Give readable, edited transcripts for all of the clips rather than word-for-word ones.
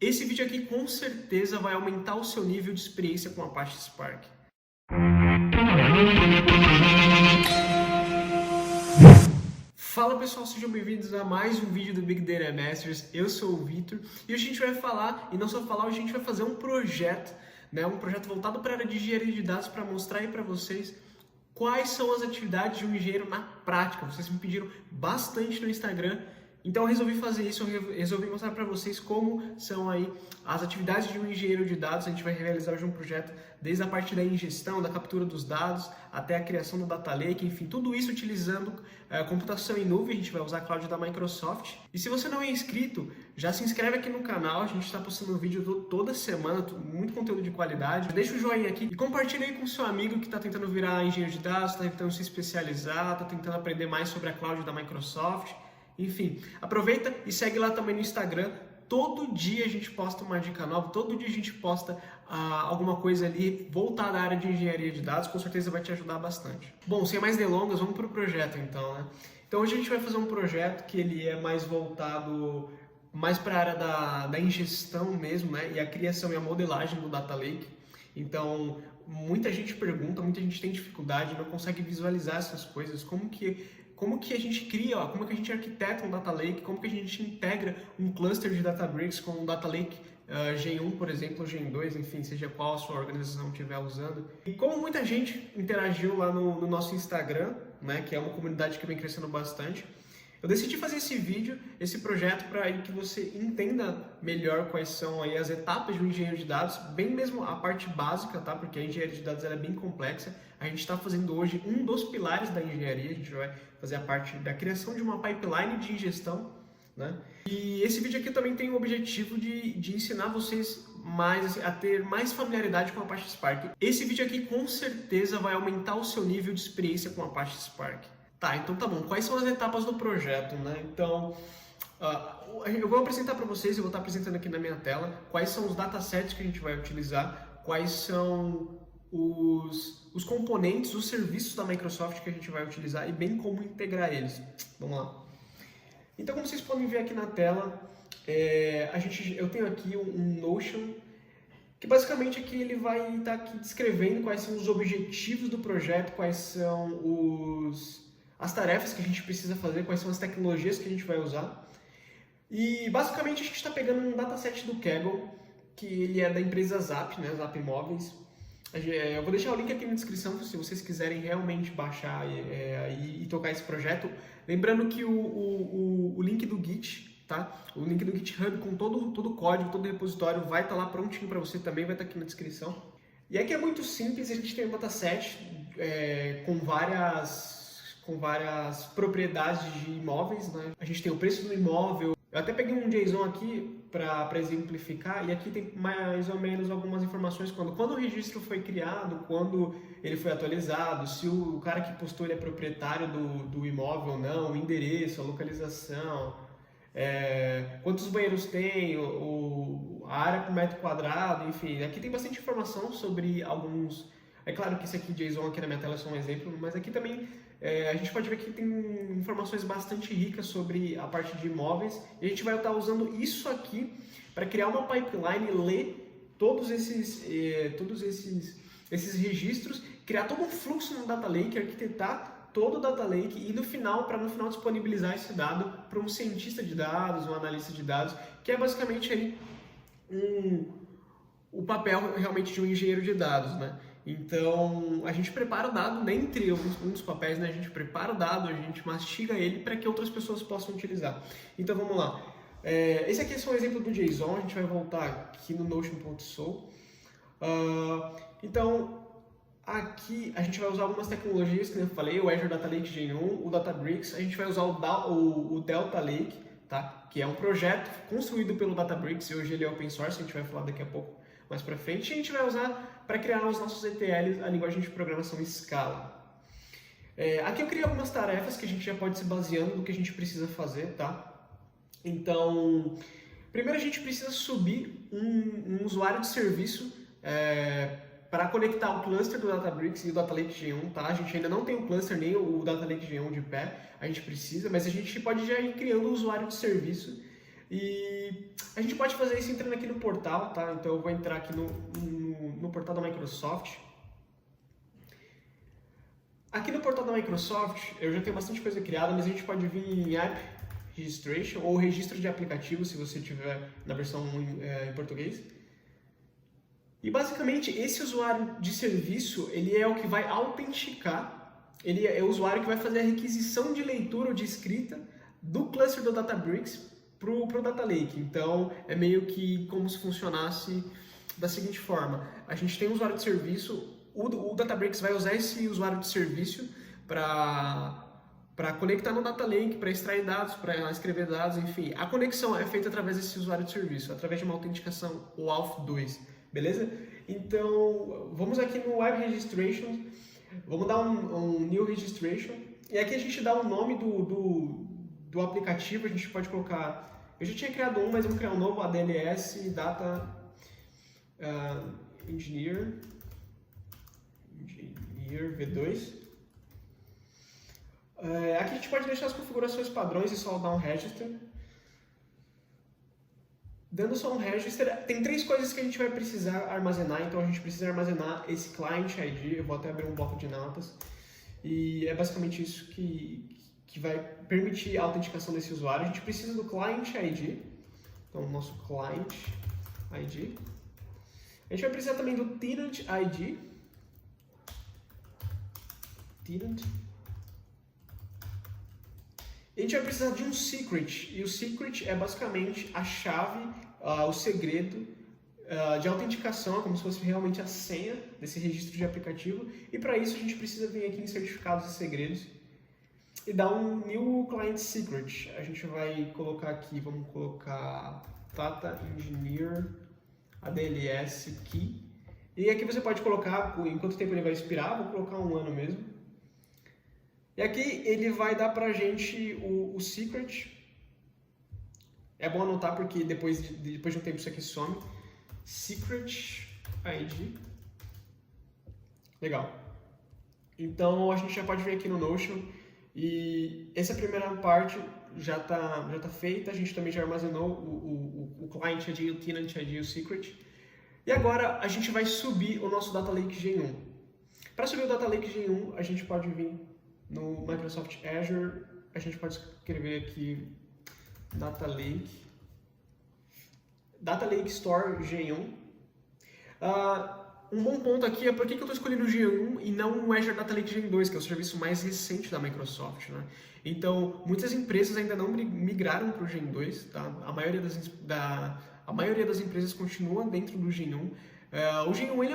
Esse vídeo aqui com certeza vai aumentar o seu nível de experiência com Apache Spark. Fala pessoal, sejam bem-vindos a mais um vídeo do Big Data Masters. Eu sou o Vitor e hoje a gente vai falar, e não só falar, hoje a gente vai fazer um projeto, um projeto voltado para a área de engenharia de dados para mostrar aí para vocês quais são as atividades de um engenheiro na prática. Vocês me pediram bastante no Instagram. Então eu resolvi fazer isso, eu resolvi mostrar para vocês como são aí as atividades de um engenheiro de dados. A gente vai realizar hoje um projeto desde a parte da ingestão, da captura dos dados, até a criação do Data Lake, enfim, tudo isso utilizando computação em nuvem. A gente vai usar a cloud da Microsoft. E se você não é inscrito, já se inscreve aqui no canal, a gente está postando vídeo toda semana, muito conteúdo de qualidade. Deixa o joinha aqui e compartilha aí com o seu amigo que está tentando virar engenheiro de dados, está tentando se especializar, está tentando aprender mais sobre a cloud da Microsoft. Enfim, aproveita e segue lá também no Instagram. Todo dia a gente posta uma dica nova, todo dia a gente posta alguma coisa ali voltada à área de engenharia de dados, com certeza vai te ajudar bastante. Bom, sem mais delongas, vamos para o projeto então, né? Então hoje a gente vai fazer um projeto que ele é mais voltado mais para a área da ingestão mesmo, né? E a criação e a modelagem do Data Lake. Então, muita gente pergunta, muita gente tem dificuldade, não consegue visualizar essas coisas, como que a gente cria, como que a gente arquiteta um Data Lake, como que a gente integra um cluster de Databricks com um Data Lake Gen 1, por exemplo, ou Gen 2, enfim, seja qual a sua organização estiver usando. E como muita gente interagiu lá no nosso Instagram, né, que é uma comunidade que vem crescendo bastante, eu decidi fazer esse vídeo, esse projeto, para que você entenda melhor quais são aí as etapas de um engenheiro de dados, bem mesmo a parte básica, tá? Porque a engenharia de dados ela é bem complexa. A gente está fazendo hoje um dos pilares da engenharia, a gente vai fazer a parte da criação de uma pipeline de ingestão, né? E esse vídeo aqui também tem o objetivo de ensinar vocês a ter mais familiaridade com a Apache Spark. Esse vídeo aqui com certeza vai aumentar o seu nível de experiência com a Apache Spark. Tá, então tá bom. Quais são as etapas do projeto, né? Então, eu vou apresentar para vocês, eu vou estar apresentando aqui na minha tela, quais são os datasets que a gente vai utilizar, quais são os componentes, os serviços da Microsoft que a gente vai utilizar e bem como integrar eles. Vamos lá. Então, como vocês podem ver aqui na tela, eu tenho aqui um Notion, que basicamente aqui ele vai estar aqui descrevendo quais são os objetivos do projeto, quais são as tarefas que a gente precisa fazer, quais são as tecnologias que a gente vai usar. E basicamente a gente está pegando um dataset do Kaggle, que ele é da empresa Zap, né, Zap Imóveis. Eu vou deixar o link aqui na descrição se vocês quiserem realmente baixar e tocar esse projeto. Lembrando que o link do Git, tá? O link do GitHub com todo o código, todo o repositório vai estar lá prontinho para você também, vai estar aqui na descrição. E aqui é muito simples, a gente tem um dataset com várias propriedades de imóveis, né? A gente tem o preço do imóvel. Eu até peguei um JSON aqui para exemplificar, e aqui tem mais ou menos algumas informações quando o registro foi criado, quando ele foi atualizado, se o cara que postou ele é proprietário do imóvel ou não, o endereço, a localização, quantos banheiros tem, a área por metro quadrado, enfim. Aqui tem bastante informação sobre alguns. É claro que esse aqui, JSON aqui na minha tela é só um exemplo, mas aqui também a gente pode ver que tem informações bastante ricas sobre a parte de imóveis, e a gente vai estar usando isso aqui para criar uma pipeline, ler todos esses registros, criar todo um fluxo no Data Lake, arquitetar todo o Data Lake e no final disponibilizar esse dado para um cientista de dados, um analista de dados, que é basicamente aí o papel realmente de um engenheiro de dados, né? Então, a gente prepara o dado, dentre um dos papéis, né? A gente prepara o dado, a gente mastiga ele para que outras pessoas possam utilizar. Então, vamos lá. Esse aqui é só um exemplo do JSON, a gente vai voltar aqui no Notion.so. Então, aqui a gente vai usar algumas tecnologias, que eu falei, o Azure Data Lake Gen 1, o Databricks, a gente vai usar o Delta Lake, tá? Que é um projeto construído pelo Databricks, e hoje ele é open source, a gente vai falar daqui a pouco mais para frente, a gente vai usar para criar os nossos ETLs, a linguagem de programação Scala. Aqui eu criei algumas tarefas que a gente já pode se baseando no que a gente precisa fazer, tá? Então, primeiro a gente precisa subir um usuário de serviço para conectar o cluster do Databricks e o Data Lake Gen 1, tá? A gente ainda não tem o cluster nem o Data Lake Gen 1 de pé, a gente precisa, mas a gente pode já ir criando o usuário de serviço. E a gente pode fazer isso entrando aqui no portal, tá? Então eu vou entrar aqui no portal da Microsoft. Aqui no portal da Microsoft eu já tenho bastante coisa criada, mas a gente pode vir em App Registration ou registro de aplicativo, se você tiver na versão em português. E basicamente esse usuário de serviço, ele é o que vai autenticar, ele é o usuário que vai fazer a requisição de leitura ou de escrita do cluster do Databricks para o Data Lake. Então é meio que como se funcionasse da seguinte forma: a gente tem um usuário de serviço, o Databricks vai usar esse usuário de serviço para conectar no Data Lake, para extrair dados, para escrever dados, enfim. A conexão é feita através desse usuário de serviço, através de uma autenticação, o Auth2, beleza? Então, vamos aqui no Web Registration, vamos dar um New Registration, e aqui a gente dá o nome do aplicativo, a gente pode colocar... Eu já tinha criado um, mas vamos criar um novo, ADLS Data Engineer V2. Aqui a gente pode deixar as configurações padrões e só dar um register. Dando só um register, tem 3 coisas que a gente vai precisar armazenar. Então a gente precisa armazenar esse client ID. Eu vou até abrir um bloco de notas. E é basicamente isso que vai permitir a autenticação desse usuário. A gente precisa do client ID. Então o nosso client ID. A gente vai precisar também do tenant ID. Tenant. A gente vai precisar de um secret, e o secret é basicamente a chave, o segredo de autenticação, como se fosse realmente a senha desse registro de aplicativo, e para isso a gente precisa vir aqui em certificados e segredos e dar um new client secret. A gente vai colocar aqui, vamos colocar Data Engineer ADLS Key, e aqui você pode colocar em quanto tempo ele vai expirar, vou colocar 1 ano mesmo. E aqui ele vai dar pra gente o secret. É bom anotar porque depois de um tempo isso aqui some. Secret ID. Legal. Então a gente já pode vir aqui no Notion. E essa primeira parte já tá feita. A gente também já armazenou o client ID, o tenant ID e o secret. E agora a gente vai subir o nosso Data Lake Gen 1. Para subir o Data Lake Gen 1, a gente pode vir no Microsoft Azure, a gente pode escrever aqui Data Lake Store Gen 1. Um bom ponto aqui é por que eu estou escolhendo o Gen 1 e não o Azure Data Lake Gen 2, que é o serviço mais recente da Microsoft, né? Então, muitas empresas ainda não migraram para o Gen 2, tá? A maioria das empresas continua dentro do Gen 1. O Gen 1 ele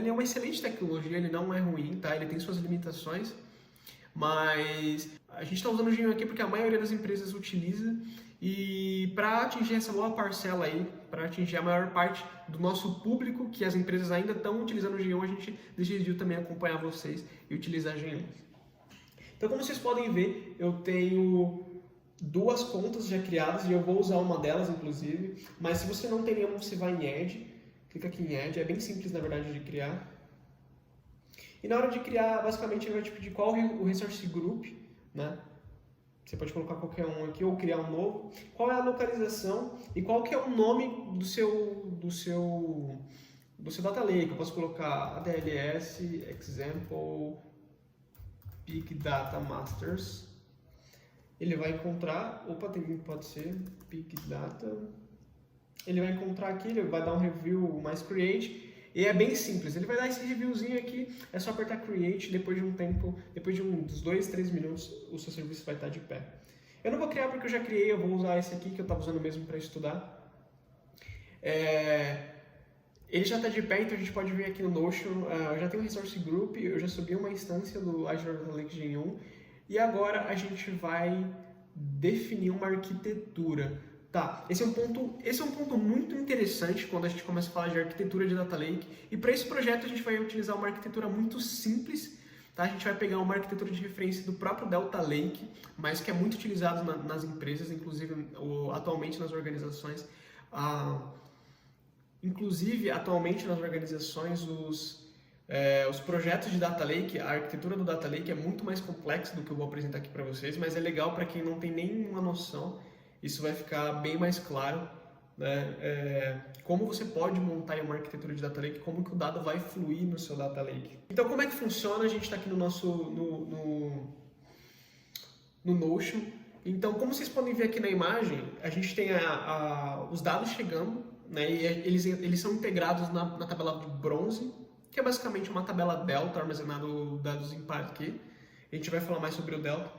é uma excelente tecnologia, ele não é ruim, tá? Ele tem suas limitações, mas a gente está usando o Gen 1 aqui porque a maioria das empresas utiliza, e para atingir essa boa parcela aí, para atingir a maior parte do nosso público, que as empresas ainda estão utilizando o Gen 1, a gente decidiu também acompanhar vocês e utilizar o Gen 1. Então, como vocês podem ver, eu tenho 2 contas já criadas e eu vou usar uma delas, inclusive, mas se você não tem nenhuma, você vai em Add, clica aqui em Add, é bem simples na verdade de criar. E na hora de criar, basicamente ele vai te pedir qual o resource group, né? Você pode colocar qualquer um aqui ou criar um novo. Qual é a localização e qual que é o nome do seu Data Lake. Eu posso colocar ADLS Example Big Data Masters. Ele vai encontrar, pode ser Big Data. Ele vai encontrar aqui, ele vai dar um review mais create. E é bem simples, ele vai dar esse reviewzinho aqui, é só apertar Create, depois de um tempo, depois de uns 2, 3 minutos, o seu serviço vai estar de pé. Eu não vou criar porque eu já criei, eu vou usar esse aqui que eu estava usando mesmo para estudar. Ele já está de pé, então a gente pode vir aqui no Notion, eu já tenho um Resource Group, eu já subi uma instância do Azure Data Lake Gen 1, e agora a gente vai definir uma arquitetura. Tá, esse é um ponto muito interessante quando a gente começa a falar de arquitetura de Data Lake, e para esse projeto a gente vai utilizar uma arquitetura muito simples, tá? A gente vai pegar uma arquitetura de referência do próprio Delta Lake, mas que é muito utilizado nas empresas, inclusive atualmente nas organizações. Os projetos de Data Lake, a arquitetura do Data Lake é muito mais complexa do que eu vou apresentar aqui para vocês, mas é legal para quem não tem nenhuma noção. isso vai ficar bem mais claro, né? Como você pode montar uma arquitetura de Data Lake, como que o dado vai fluir no seu Data Lake. Então, como é que funciona? A gente está aqui no nosso no Notion. Então, como vocês podem ver aqui na imagem, a gente tem os dados chegando, né? E eles são integrados na tabela de bronze, que é basicamente uma tabela delta armazenando dados em Parquet. A gente vai falar mais sobre o delta.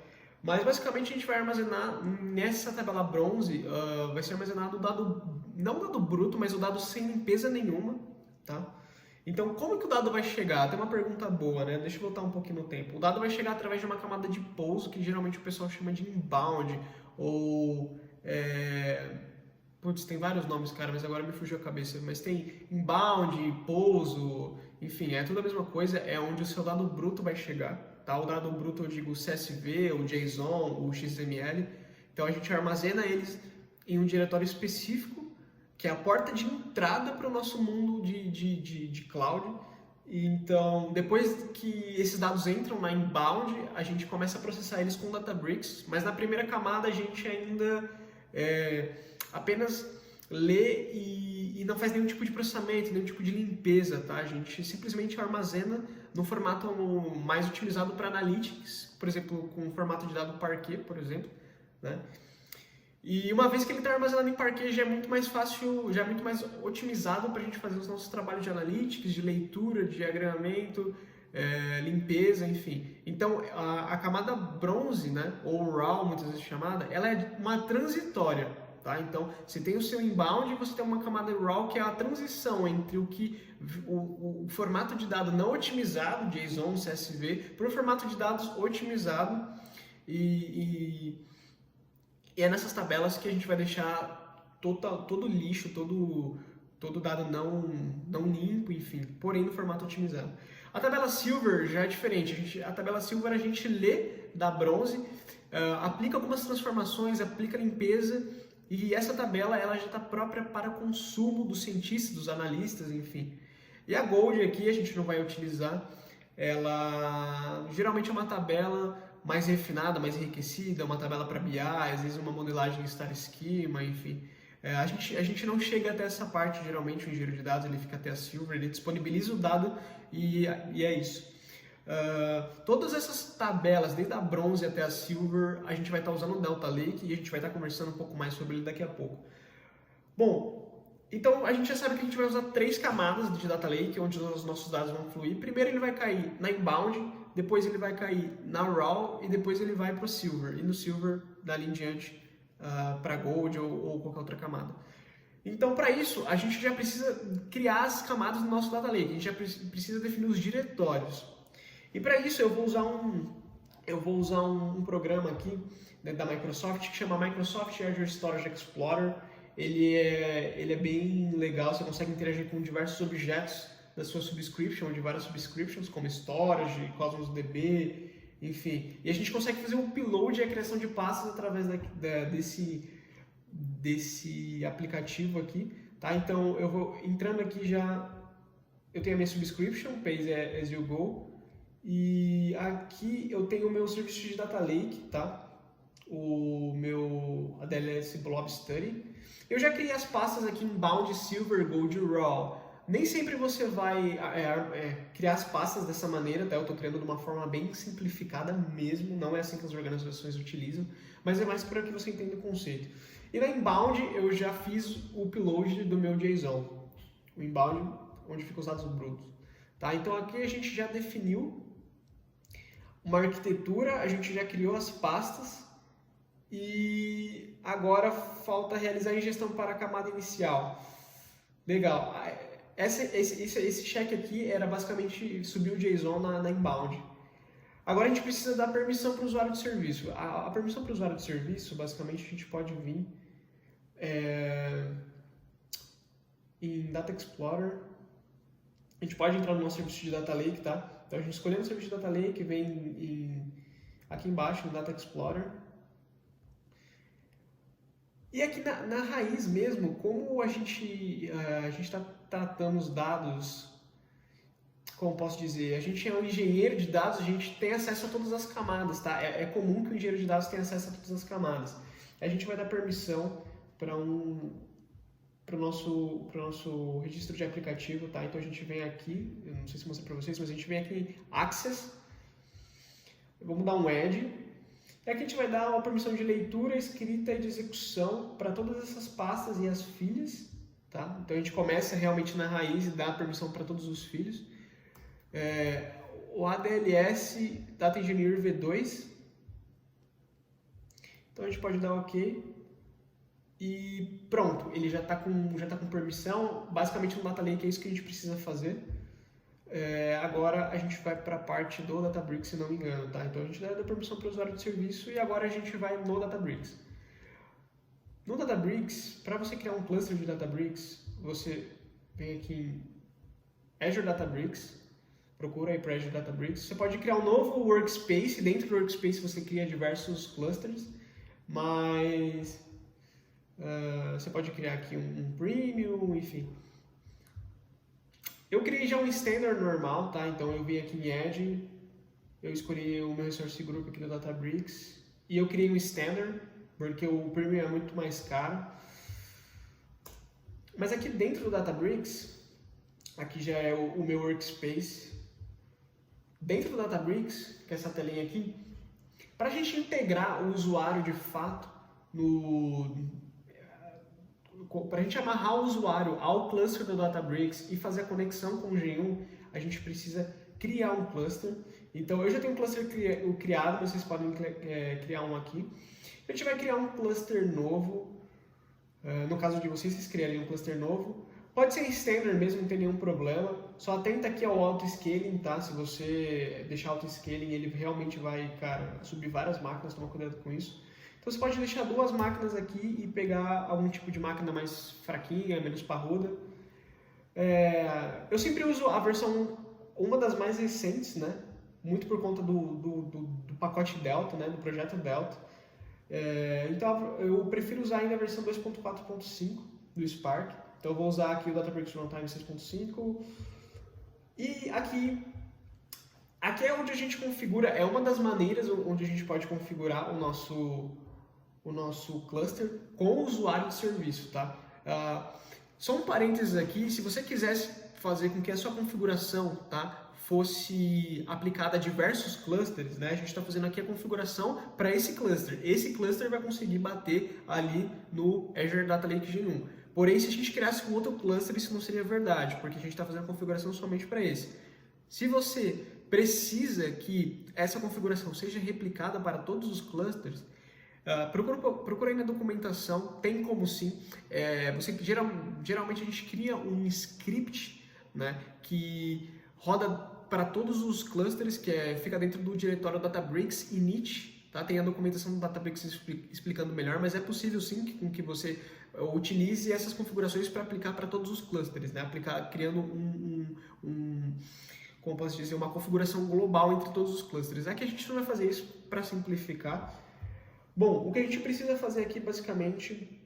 Mas basicamente a gente vai armazenar nessa tabela bronze, vai ser armazenado o dado, não o dado bruto, mas o dado sem limpeza nenhuma, tá? Então, como que o dado vai chegar? Tem uma pergunta boa, né? Deixa eu voltar um pouquinho no tempo. O dado vai chegar através de uma camada de pouso, que geralmente o pessoal chama de inbound, ou... Putz, tem vários nomes, cara, mas agora me fugiu a cabeça. Mas tem inbound, pouso, enfim, é tudo a mesma coisa, é onde o seu dado bruto vai chegar, tá? O dado bruto eu digo CSV, o JSON, o XML. Então a gente armazena eles em um diretório específico, que é a porta de entrada para o nosso mundo de cloud. Então, depois que esses dados entram na inbound, a gente começa a processar eles com Databricks, mas na primeira camada a gente ainda apenas lê e não faz nenhum tipo de processamento, nenhum tipo de limpeza, tá? A gente simplesmente armazena no formato mais utilizado para analytics, por exemplo, com o formato de dado Parquet, por exemplo, né? E uma vez que ele está armazenado em Parquet, já é muito mais fácil, já é muito mais otimizado para a gente fazer os nossos trabalhos de analytics, de leitura, de diagramamento, limpeza, enfim. Então, a camada bronze, né, ou RAW, muitas vezes chamada, ela é uma transitória, tá? Então, você tem o seu inbound e você tem uma camada RAW que é a transição entre o formato de dado não otimizado, JSON, CSV, para o formato de dados otimizado e é nessas tabelas que a gente vai deixar todo lixo, todo dado não limpo, enfim, porém no formato otimizado. A tabela Silver já é diferente. A tabela Silver a gente lê da bronze, aplica algumas transformações, aplica limpeza, e essa tabela ela já está própria para consumo dos cientistas, dos analistas, enfim. E a Gold aqui a gente não vai utilizar, ela geralmente é uma tabela mais refinada, mais enriquecida, uma tabela para BI, às vezes uma modelagem Star Schema, enfim. A gente não chega até essa parte, geralmente o engenheiro de dados ele fica até a Silver, ele disponibiliza o dado e é isso. Todas essas tabelas, desde a bronze até a Silver, a gente vai estar usando o Delta Lake e a gente vai estar conversando um pouco mais sobre ele daqui a pouco. Bom, então a gente já sabe que a gente vai usar 3 camadas de Data Lake, onde os nossos dados vão fluir. Primeiro ele vai cair na inbound, depois ele vai cair na RAW e depois ele vai para o Silver. E no Silver, dali em diante, para Gold ou qualquer outra camada. Então, para isso, a gente já precisa criar as camadas do nosso Data Lake. A gente já precisa definir os diretórios. E para isso eu vou usar um programa aqui, né, da Microsoft que chama Microsoft Azure Storage Explorer. Ele é bem legal, você consegue interagir com diversos objetos da sua subscription, ou de várias subscriptions, como Storage, Cosmos DB, enfim. E a gente consegue fazer o upload e a criação de pastas através desse aplicativo aqui, tá? Então eu vou entrando aqui já, eu tenho a minha subscription, Pay as you go, e aqui eu tenho o meu serviço de Data Lake, tá? O meu ADLS Blob Study. Eu já criei as pastas aqui em Bound, Silver, Gold e RAW. Nem sempre você vai criar as pastas dessa maneira, tá? Eu estou criando de uma forma bem simplificada mesmo, não é assim que as organizações utilizam, mas é mais para que você entenda o conceito. E na Inbound eu já fiz o upload do meu JSON, o Inbound onde ficam os dados brutos, tá? Então aqui a gente já definiu uma arquitetura, a gente já criou as pastas e agora falta realizar a ingestão para a camada inicial. Legal. Esse check aqui era basicamente subir o JSON na Inbound. Agora a gente precisa dar permissão para o usuário de serviço. A permissão para o usuário de serviço, basicamente, a gente pode vir em Data Explorer. A gente pode entrar no nosso serviço de Data Lake, tá? Então a gente escolhendo o serviço de Data Lake, vem aqui embaixo no Data Explorer. E aqui na raiz mesmo, como a gente está tratando os dados, como posso dizer, a gente é um engenheiro de dados, a gente tem acesso a todas as camadas, tá? É comum que o engenheiro de dados tenha acesso a todas as camadas. a gente vai dar permissão para o nosso registro de aplicativo, tá? Então a gente vem aqui, eu não sei se mostrei para vocês, mas a gente vem aqui em Access, vamos dar um Add, e aqui a gente vai dar uma permissão de leitura, escrita e de execução para todas essas pastas e as filhas, tá? Então a gente começa realmente na raiz e dá permissão para todos os filhos. O ADLS Data Engineer V2, então a gente pode dar OK e pronto, ele já está com permissão. Basicamente no Data Lake é isso que a gente precisa fazer. Agora a gente vai para a parte do Databricks, se não me engano, tá? Então a gente dá permissão para o usuário de serviço e agora a gente vai no Databricks. No Databricks, para você criar um cluster de Databricks, você vem aqui em Azure Databricks, procura aí para Azure Databricks. Você pode criar um novo workspace, dentro do workspace você cria diversos clusters, mas você pode criar aqui um premium, enfim. Eu criei já um standard normal, tá? Então eu vim aqui em Edge, eu escolhi o meu resource group aqui do Databricks e eu criei um standard, porque o premium é muito mais caro. Mas aqui dentro do Databricks, aqui já é o meu workspace. Dentro do Databricks, que é essa telinha aqui, para a gente integrar o usuário de fato para a gente amarrar o usuário ao cluster do Databricks e fazer a conexão com o Gen1, a gente precisa criar um cluster. Então eu já tenho um cluster criado, vocês podem criar um aqui. A gente vai criar um cluster novo. No caso de vocês criarem um cluster novo. Pode ser standard mesmo, não tem nenhum problema. Só atenta aqui ao auto-scaling, tá? Se você deixar auto-scaling, ele realmente vai, cara, subir várias máquinas, toma cuidado com isso. Então você pode deixar 2 máquinas aqui e pegar algum tipo de máquina mais fraquinha, menos parruda. Eu sempre uso a versão, uma das mais recentes, né? Muito por conta do pacote Delta, né? Do projeto Delta. Então eu prefiro usar ainda a versão 2.4.5 do Spark. Então eu vou usar aqui o Databricks Runtime 6.5. E aqui é onde a gente configura, é uma das maneiras onde a gente pode configurar o nosso cluster com o usuário de serviço, tá? Só um parênteses aqui, se você quisesse fazer com que a sua configuração, tá, fosse aplicada a diversos clusters, né? A gente está fazendo aqui a configuração para esse cluster. Esse cluster vai conseguir bater ali no Azure Data Lake Gen1. Porém, se a gente criasse um outro cluster, isso não seria verdade, porque a gente está fazendo a configuração somente para esse. Se você precisa que essa configuração seja replicada para todos os clusters, procura aí na documentação, tem como sim. Geralmente a gente cria um script, né, que roda para todos os clusters, que fica dentro do diretório Databricks init, tá? Tem a documentação do Databricks explicando melhor, mas é possível sim que você utilize essas configurações para aplicar para todos os clusters, né? Criando como posso dizer, uma configuração global entre todos os clusters. Aqui a gente não vai fazer isso para simplificar. Bom, o que a gente precisa fazer aqui basicamente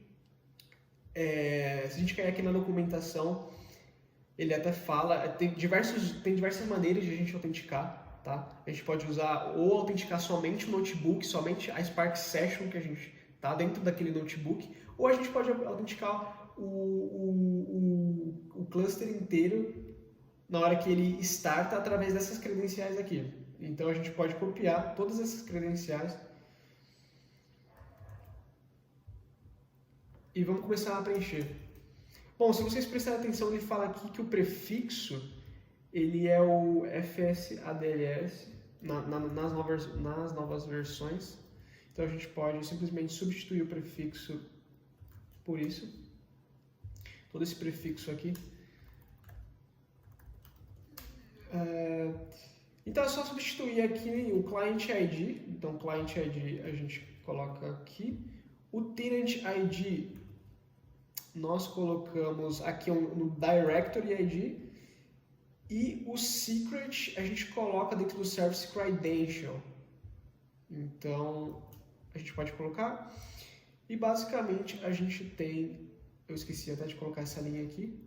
se a gente cair aqui na documentação, ele até fala, tem diversas maneiras de a gente autenticar, tá? A gente pode usar ou autenticar somente o notebook, somente a Spark Session que a gente tá dentro daquele notebook, ou a gente pode autenticar o cluster inteiro na hora que ele starta através dessas credenciais aqui. Então a gente pode copiar todas essas credenciais e vamos começar a preencher. Bom, se vocês prestarem atenção, ele fala aqui que o prefixo ele é o FSADLS nas novas versões. Então a gente pode simplesmente substituir o prefixo por isso. Todo esse prefixo aqui. Então é só substituir aqui o Client ID. Então Client ID a gente coloca aqui. O Tenant ID nós colocamos aqui no Directory ID. E o Secret a gente coloca dentro do Service Credential. Então a gente pode colocar. E basicamente a gente tem... Eu esqueci até de colocar essa linha aqui.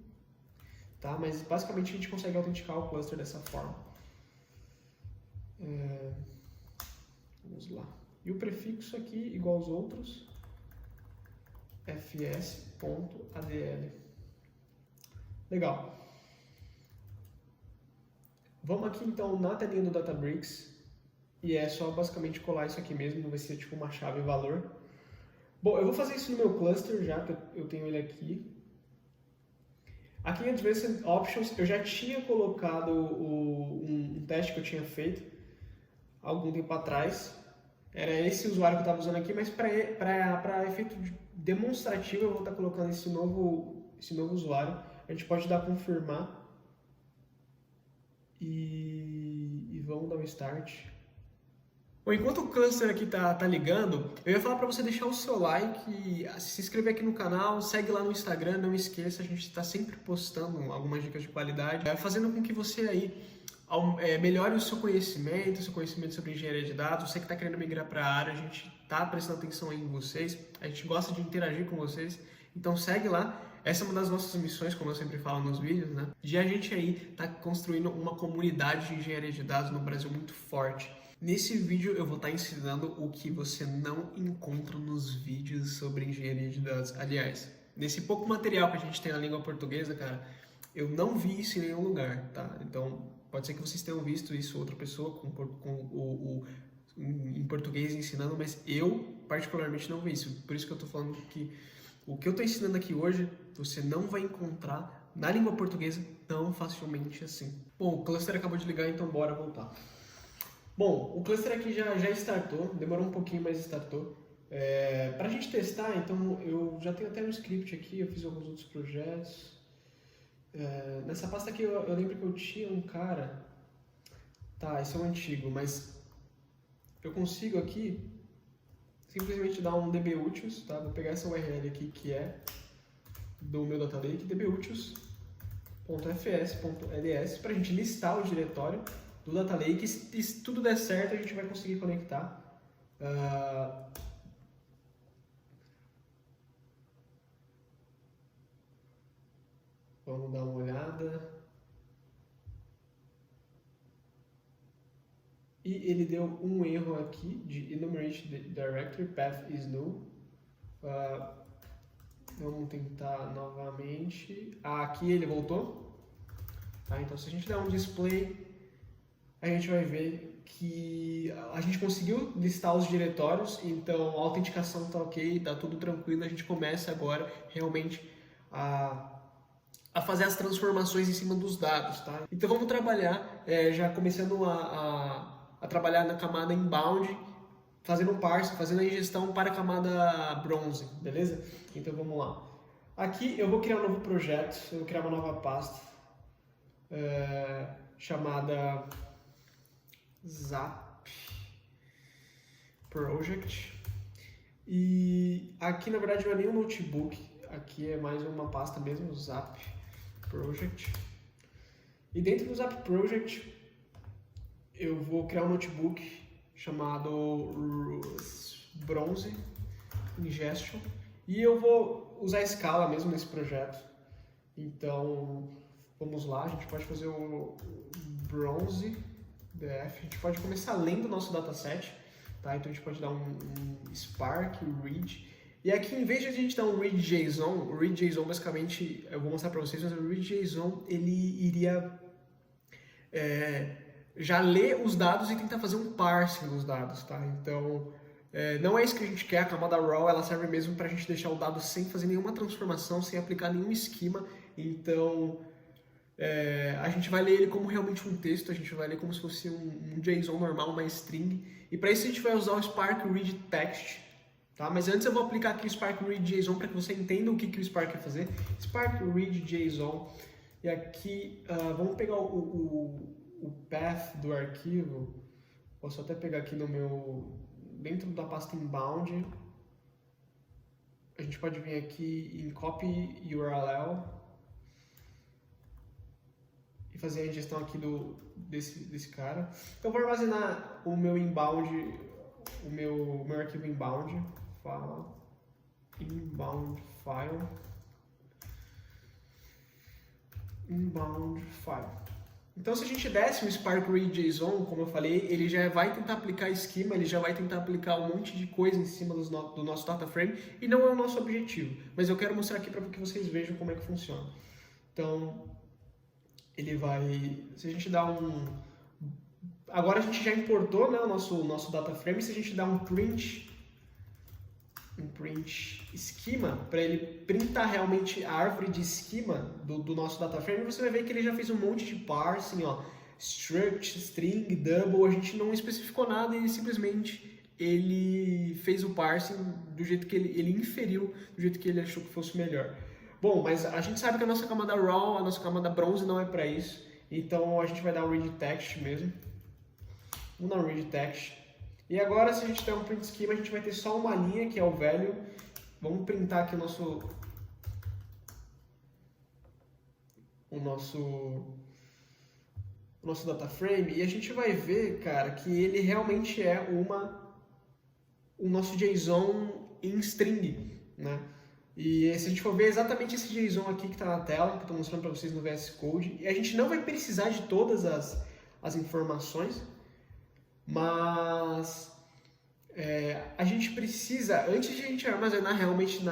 Tá? Mas basicamente a gente consegue autenticar o cluster dessa forma. Vamos lá. E o prefixo aqui, igual aos outros. fs.adl. Legal. Vamos aqui então na telinha do Databricks e é só basicamente colar isso aqui mesmo, vai ser tipo uma chave valor. Bom, eu vou fazer isso no meu cluster já, que eu tenho ele aqui. Aqui em Advanced Options eu já tinha colocado um teste que eu tinha feito algum tempo atrás. Era esse usuário que eu estava usando aqui, mas para efeito demonstrativo eu vou estar colocando esse novo usuário. A gente pode dar confirmar e vamos dar um start. Bom, enquanto o cluster aqui tá ligando, eu ia falar para você deixar o seu like, se inscrever aqui no canal, segue lá no Instagram, não esqueça, a gente está sempre postando algumas dicas de qualidade, fazendo com que você aí melhore o seu conhecimento sobre engenharia de dados. Você que está querendo migrar para a área, a gente está prestando atenção aí em vocês, a gente gosta de interagir com vocês, então segue lá. Essa é uma das nossas missões, como eu sempre falo nos vídeos, né? De a gente aí tá construindo uma comunidade de engenharia de dados no Brasil muito forte. Nesse vídeo eu vou estar ensinando o que você não encontra nos vídeos sobre engenharia de dados. Aliás, nesse pouco material que a gente tem na língua portuguesa, cara, eu não vi isso em nenhum lugar, tá? Então, pode ser que vocês tenham visto isso outra pessoa em português ensinando, mas eu particularmente não vi isso. Por isso que eu tô falando que o que eu estou ensinando aqui hoje, você não vai encontrar na língua portuguesa tão facilmente assim. Bom, o cluster acabou de ligar, então bora voltar. Bom, o cluster aqui já startou, demorou um pouquinho, mas startou. Para a gente testar, então eu já tenho até um script aqui, eu fiz alguns outros projetos. Nessa pasta aqui eu lembro que eu tinha um cara... Tá, esse é um antigo, mas eu consigo aqui simplesmente dar um dbutils, tá? Vou pegar essa URL aqui que é do meu data lake, dbutils.fs.ls, para a gente listar o diretório do data lake. Se tudo der certo, a gente vai conseguir conectar. Vamos dar uma olhada. E ele deu um erro aqui de enumerate directory, path is null. Vamos tentar novamente. Aqui ele voltou. Tá? Então se a gente der um display, a gente vai ver que a gente conseguiu listar os diretórios, então a autenticação está ok, está tudo tranquilo. A gente começa agora realmente a fazer as transformações em cima dos dados. Tá? Então vamos trabalhar, já começando a trabalhar na camada inbound, fazendo um parse, fazendo a ingestão para a camada bronze, beleza? Então vamos lá. Aqui eu vou criar um novo projeto, eu vou criar uma nova pasta chamada Zap Project. E aqui na verdade não é nem um notebook, aqui é mais uma pasta mesmo, Zap Project. E dentro do Zap Project eu vou criar um notebook chamado Bronze Ingestion e eu vou usar a escala mesmo nesse projeto. Então vamos lá, a gente pode fazer o Bronze DF, a gente pode começar lendo o nosso dataset, tá? Então a gente pode dar um Spark read. E aqui, em vez de a gente dar um read.json, o read.json basicamente, eu vou mostrar para vocês, mas o read.json ele iria já ler os dados e tentar fazer um parsing dos dados, tá? Então, não é isso que a gente quer. A camada raw ela serve mesmo para a gente deixar o dado sem fazer nenhuma transformação, sem aplicar nenhum esquema. Então, a gente vai ler ele como realmente um texto, a gente vai ler como se fosse um JSON normal, uma string. E para isso a gente vai usar o Spark Read Text. Tá? Mas antes eu vou aplicar aqui o Spark Read JSON para que você entenda o que o Spark quer fazer. Spark Read JSON. E aqui, vamos pegar o path do arquivo. Posso até pegar aqui dentro da pasta inbound. A gente pode vir aqui em copy URL e fazer a ingestão aqui desse cara. Então vou armazenar o meu inbound, o meu arquivo inbound. Fala inbound file. Então, se a gente desse um Spark Read JSON, como eu falei, ele já vai tentar aplicar esquema, ele já vai tentar aplicar um monte de coisa em cima do nosso data frame, e não é o nosso objetivo. Mas eu quero mostrar aqui para que vocês vejam como é que funciona. Então, ele vai... Se a gente dá um... Agora a gente já importou, né, o nosso data frame. Se a gente dá um print schema, para ele printar realmente a árvore de esquema do nosso data frame, você vai ver que ele já fez um monte de parsing, ó, struct, string, double, a gente não especificou nada e simplesmente ele fez o parsing do jeito que ele inferiu, do jeito que ele achou que fosse melhor. Bom, mas a gente sabe que a nossa camada raw, a nossa camada bronze não é para isso, então a gente vai dar um read text mesmo. Vamos dar um read text. E agora, se a gente der um print schema, a gente vai ter só uma linha, que é o value. Vamos printar aqui o nosso data frame e a gente vai ver, cara, que ele realmente é o nosso JSON em string, né? E se a gente for ver exatamente esse JSON aqui que está na tela, que eu estou mostrando para vocês no VS Code, e a gente não vai precisar de todas as informações, mas a gente precisa, antes de a gente armazenar realmente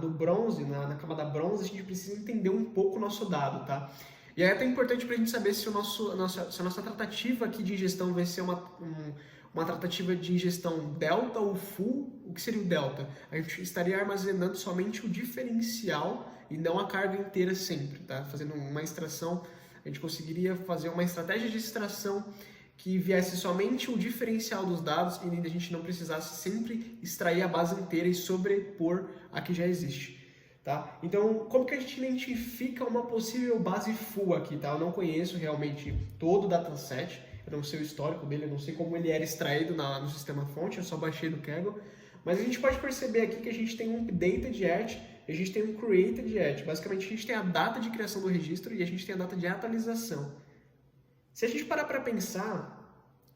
no bronze, na camada bronze, a gente precisa entender um pouco o nosso dado, tá? E aí é até importante para a gente saber se a nossa tratativa aqui de ingestão vai ser uma tratativa de ingestão delta ou full. O que seria o delta? A gente estaria armazenando somente o diferencial e não a carga inteira sempre, tá? Fazendo uma extração, a gente conseguiria fazer uma estratégia de extração que viesse somente o diferencial dos dados e a gente não precisasse sempre extrair a base inteira e sobrepor a que já existe, tá? Então, como que a gente identifica uma possível base full aqui, tá? Eu não conheço realmente todo o dataset, eu não sei o histórico dele, eu não sei como ele era extraído no sistema fonte, eu só baixei do Kaggle, mas a gente pode perceber aqui que a gente tem um updated@, e a gente tem um created@. Basicamente, a gente tem a data de criação do registro e a gente tem a data de atualização. Se a gente parar para pensar,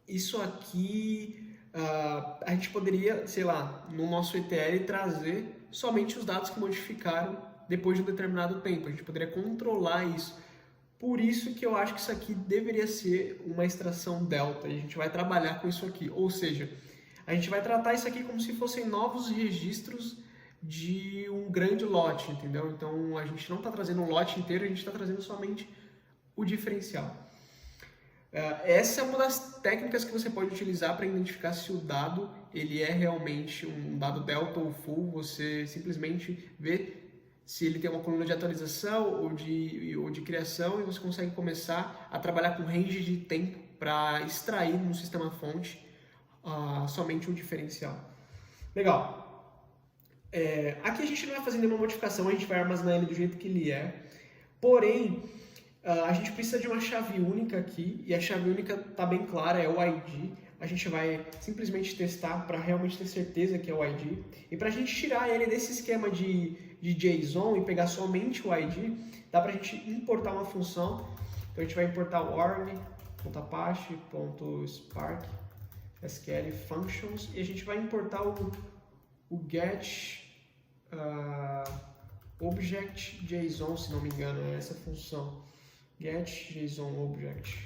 isso aqui a gente poderia, sei lá, no nosso ETL trazer somente os dados que modificaram depois de um determinado tempo. A gente poderia controlar isso. Por isso que eu acho que isso aqui deveria ser uma extração delta. E a gente vai trabalhar com isso aqui. Ou seja, a gente vai tratar isso aqui como se fossem novos registros de um grande lote, entendeu? Então a gente não está trazendo um lote inteiro, a gente está trazendo somente o diferencial. Essa é uma das técnicas que você pode utilizar para identificar se o dado ele é realmente um dado delta ou full. Você simplesmente vê se ele tem uma coluna de atualização ou de criação e você consegue começar a trabalhar com range de tempo para extrair no sistema fonte somente um diferencial. Legal. Aqui a gente não vai fazer nenhuma modificação, a gente vai armazenar ele do jeito que ele é. Porém, a gente precisa de uma chave única aqui, e a chave única está bem clara, é o ID. A gente vai simplesmente testar para realmente ter certeza que é o ID. E para a gente tirar ele desse esquema de JSON e pegar somente o ID, dá para a gente importar uma função. Então a gente vai importar o org.apache.spark SQL functions e a gente vai importar o get object JSON, se não me engano, é essa função. Get JSON object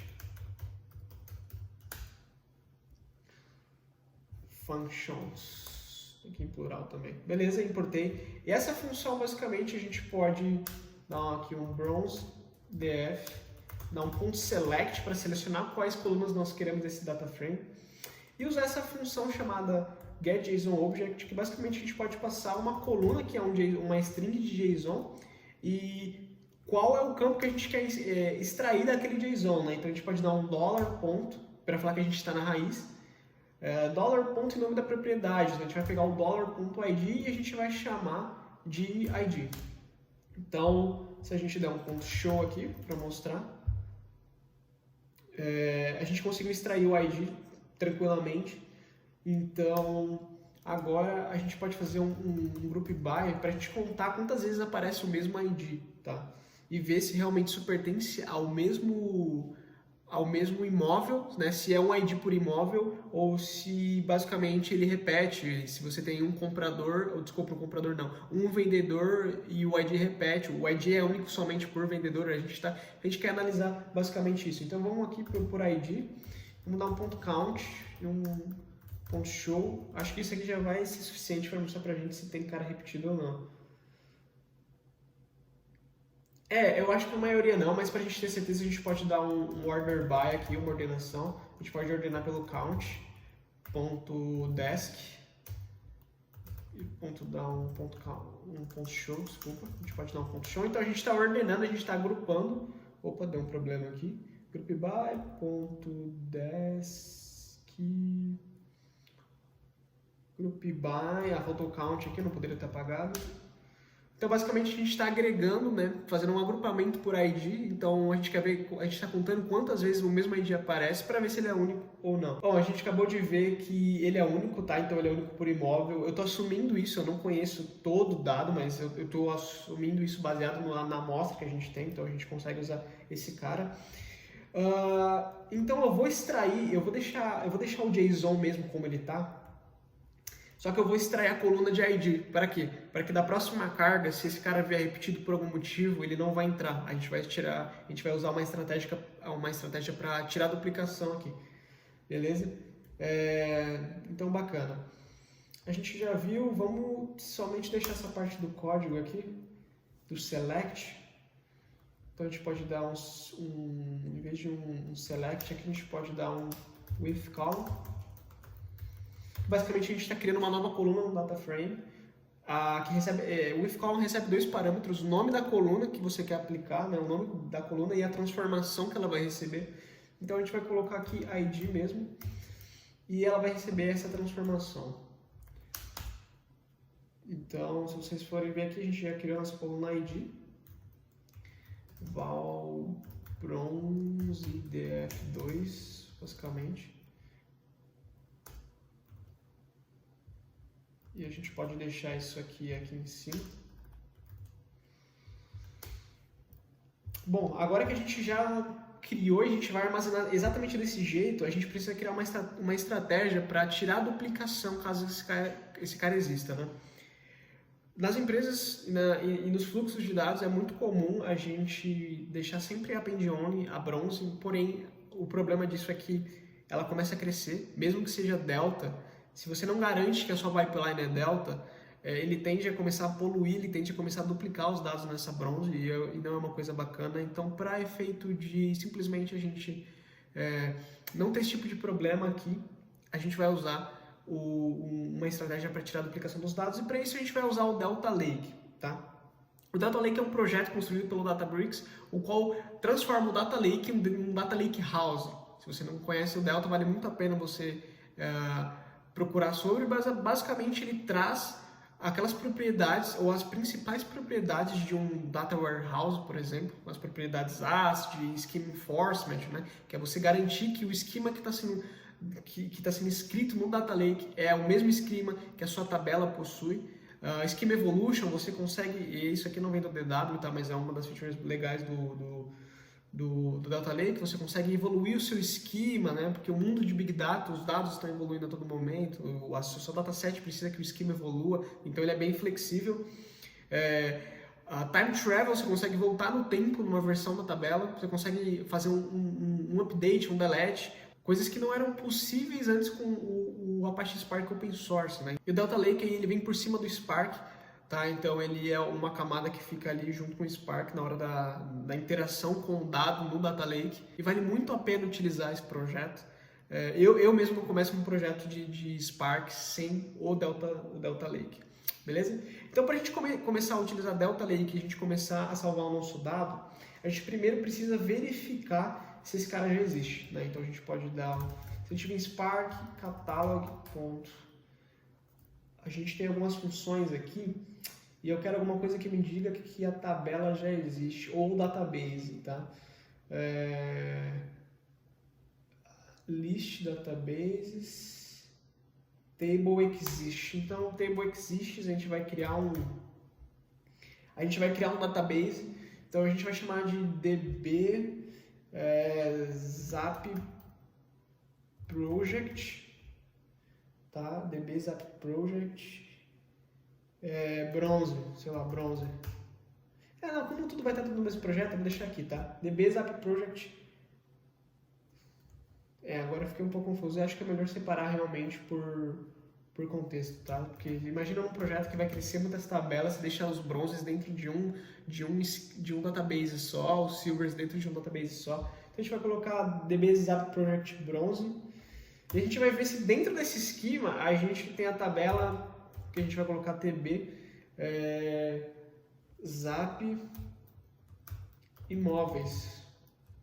functions, aqui em plural também. Beleza, importei. E essa função basicamente a gente pode dar aqui um bronze df, dar um ponto select para selecionar quais colunas nós queremos desse data frame e usar essa função chamada getJSONObject, que basicamente a gente pode passar uma coluna que é uma string de JSON e qual é o campo que a gente quer extrair daquele JSON, né? Então a gente pode dar um $ponto para falar que a gente está na raiz, $ponto em nome da propriedade, né? A gente vai pegar o $.id e a gente vai chamar de ID. Então, se a gente der um ponto show aqui para mostrar, a gente conseguiu extrair o ID tranquilamente. Então, agora a gente pode fazer um group by para a gente contar quantas vezes aparece o mesmo ID, tá? E ver se realmente isso pertence ao mesmo ao mesmo imóvel, né? Se é um ID por imóvel ou se basicamente ele repete. Se você tem um comprador, ou desculpa, um comprador não, um vendedor e o ID repete. O ID é único somente por vendedor. A gente quer analisar basicamente isso. Então vamos aqui por ID, vamos dar um ponto count e um ponto show. Acho que isso aqui já vai ser suficiente para mostrar pra gente se tem cara repetido ou não. Eu acho que a maioria não, mas para a gente ter certeza a gente pode dar um order by aqui, uma ordenação. A gente pode ordenar pelo count, ponto desk, e ponto dar um ponto show, desculpa. A gente pode dar um ponto show. Então a gente está ordenando, a gente está agrupando. Opa, deu um problema aqui. Group by, ponto desk, group by, faltou o count aqui, não poderia ter apagado. Então, basicamente, a gente está agregando, né, fazendo um agrupamento por ID. Então, a gente quer ver, a gente está contando quantas vezes o mesmo ID aparece para ver se ele é único ou não. Bom, a gente acabou de ver que ele é único, tá? Então, ele é único por imóvel. Eu estou assumindo isso, eu não conheço todo o dado, mas eu estou assumindo isso baseado na amostra que a gente tem. Então, a gente consegue usar esse cara. Então, eu vou extrair, eu vou deixar o JSON mesmo como ele está. Só que eu vou extrair a coluna de ID. Para quê? Para que da próxima carga, se esse cara vier repetido por algum motivo, ele não vai entrar. A gente vai usar uma estratégia para tirar a duplicação aqui. Beleza? Então, bacana. A gente já viu, vamos somente deixar essa parte do código aqui, do select. Então, a gente pode dar em vez de um select, aqui a gente pode dar um with column. Basicamente, a gente está criando uma nova coluna no data frame, que recebe, o if column recebe dois parâmetros: o nome da coluna que você quer aplicar, né, o nome da coluna e a transformação que ela vai receber. Então, a gente vai colocar aqui ID mesmo, e ela vai receber essa transformação. Então, se vocês forem ver aqui, a gente já criou nossa coluna ID, val bronze df2, basicamente. E a gente pode deixar isso aqui em cima. Bom, agora que a gente já criou e a gente vai armazenar exatamente desse jeito, a gente precisa criar uma estratégia para tirar a duplicação caso esse cara exista, né? Nas empresas e nos fluxos de dados é muito comum a gente deixar sempre a append only, a bronze, porém o problema disso é que ela começa a crescer, mesmo que seja delta. Se você não garante que a sua pipeline é delta, ele tende a começar a poluir, ele tende a começar a duplicar os dados nessa bronze e não é uma coisa bacana. Então, para efeito de simplesmente a gente não ter esse tipo de problema aqui, a gente vai usar uma estratégia para tirar a duplicação dos dados, e para isso a gente vai usar o Delta Lake, tá? O Delta Lake é um projeto construído pelo Databricks, o qual transforma o Data Lake em um Data Lake House. Se você não conhece o Delta, vale muito a pena você procurar sobre, mas basicamente ele traz aquelas propriedades ou as principais propriedades de um Data Warehouse, por exemplo, as propriedades de Schema Enforcement, né? Que é você garantir que o esquema que está sendo escrito no Data Lake é o mesmo esquema que a sua tabela possui. Schema Evolution, você consegue, e isso aqui não vem do DW, tá? Mas é uma das features legais do Delta Lake, você consegue evoluir o seu esquema, né? Porque o mundo de Big Data, os dados estão evoluindo a todo momento, o seu dataset precisa que o esquema evolua, então ele é bem flexível. A Time Travel, você consegue voltar no tempo numa versão da tabela, você consegue fazer um update, um delete, coisas que não eram possíveis antes com o Apache Spark Open Source, né? E o Delta Lake ele vem por cima do Spark, tá? Então ele é uma camada que fica ali junto com o Spark na hora da interação com o dado no Data Lake, e vale muito a pena utilizar esse projeto. Eu mesmo começo um projeto de Spark sem o Delta Lake, beleza? Então, para a gente começar a utilizar Delta Lake e a gente começar a salvar o nosso dado, a gente primeiro precisa verificar se esse cara já existe, né? Então a gente pode dar, se a gente tiver Spark catalog ponto, a gente tem algumas funções aqui e eu quero alguma coisa que me diga que a tabela já existe, ou o database, tá? List databases, table exists. Então, table exists, a gente vai criar um database. Então a gente vai chamar de db Zap Project, tá? DB Zap Project, bronze, sei lá, bronze. Não, como tudo vai estar tudo no mesmo projeto, eu vou deixar aqui, tá? DB Zap Project. Agora eu fiquei um pouco confuso. Eu acho que é melhor separar realmente por contexto, tá? Porque imagina um projeto que vai crescer muitas tabelas, você deixa os bronzes dentro de um database só, os silvers dentro de um database só. Então a gente vai colocar DB Zap Project Bronze e a gente vai ver se dentro desse esquema a gente tem a tabela que a gente vai colocar TB Zap Imóveis.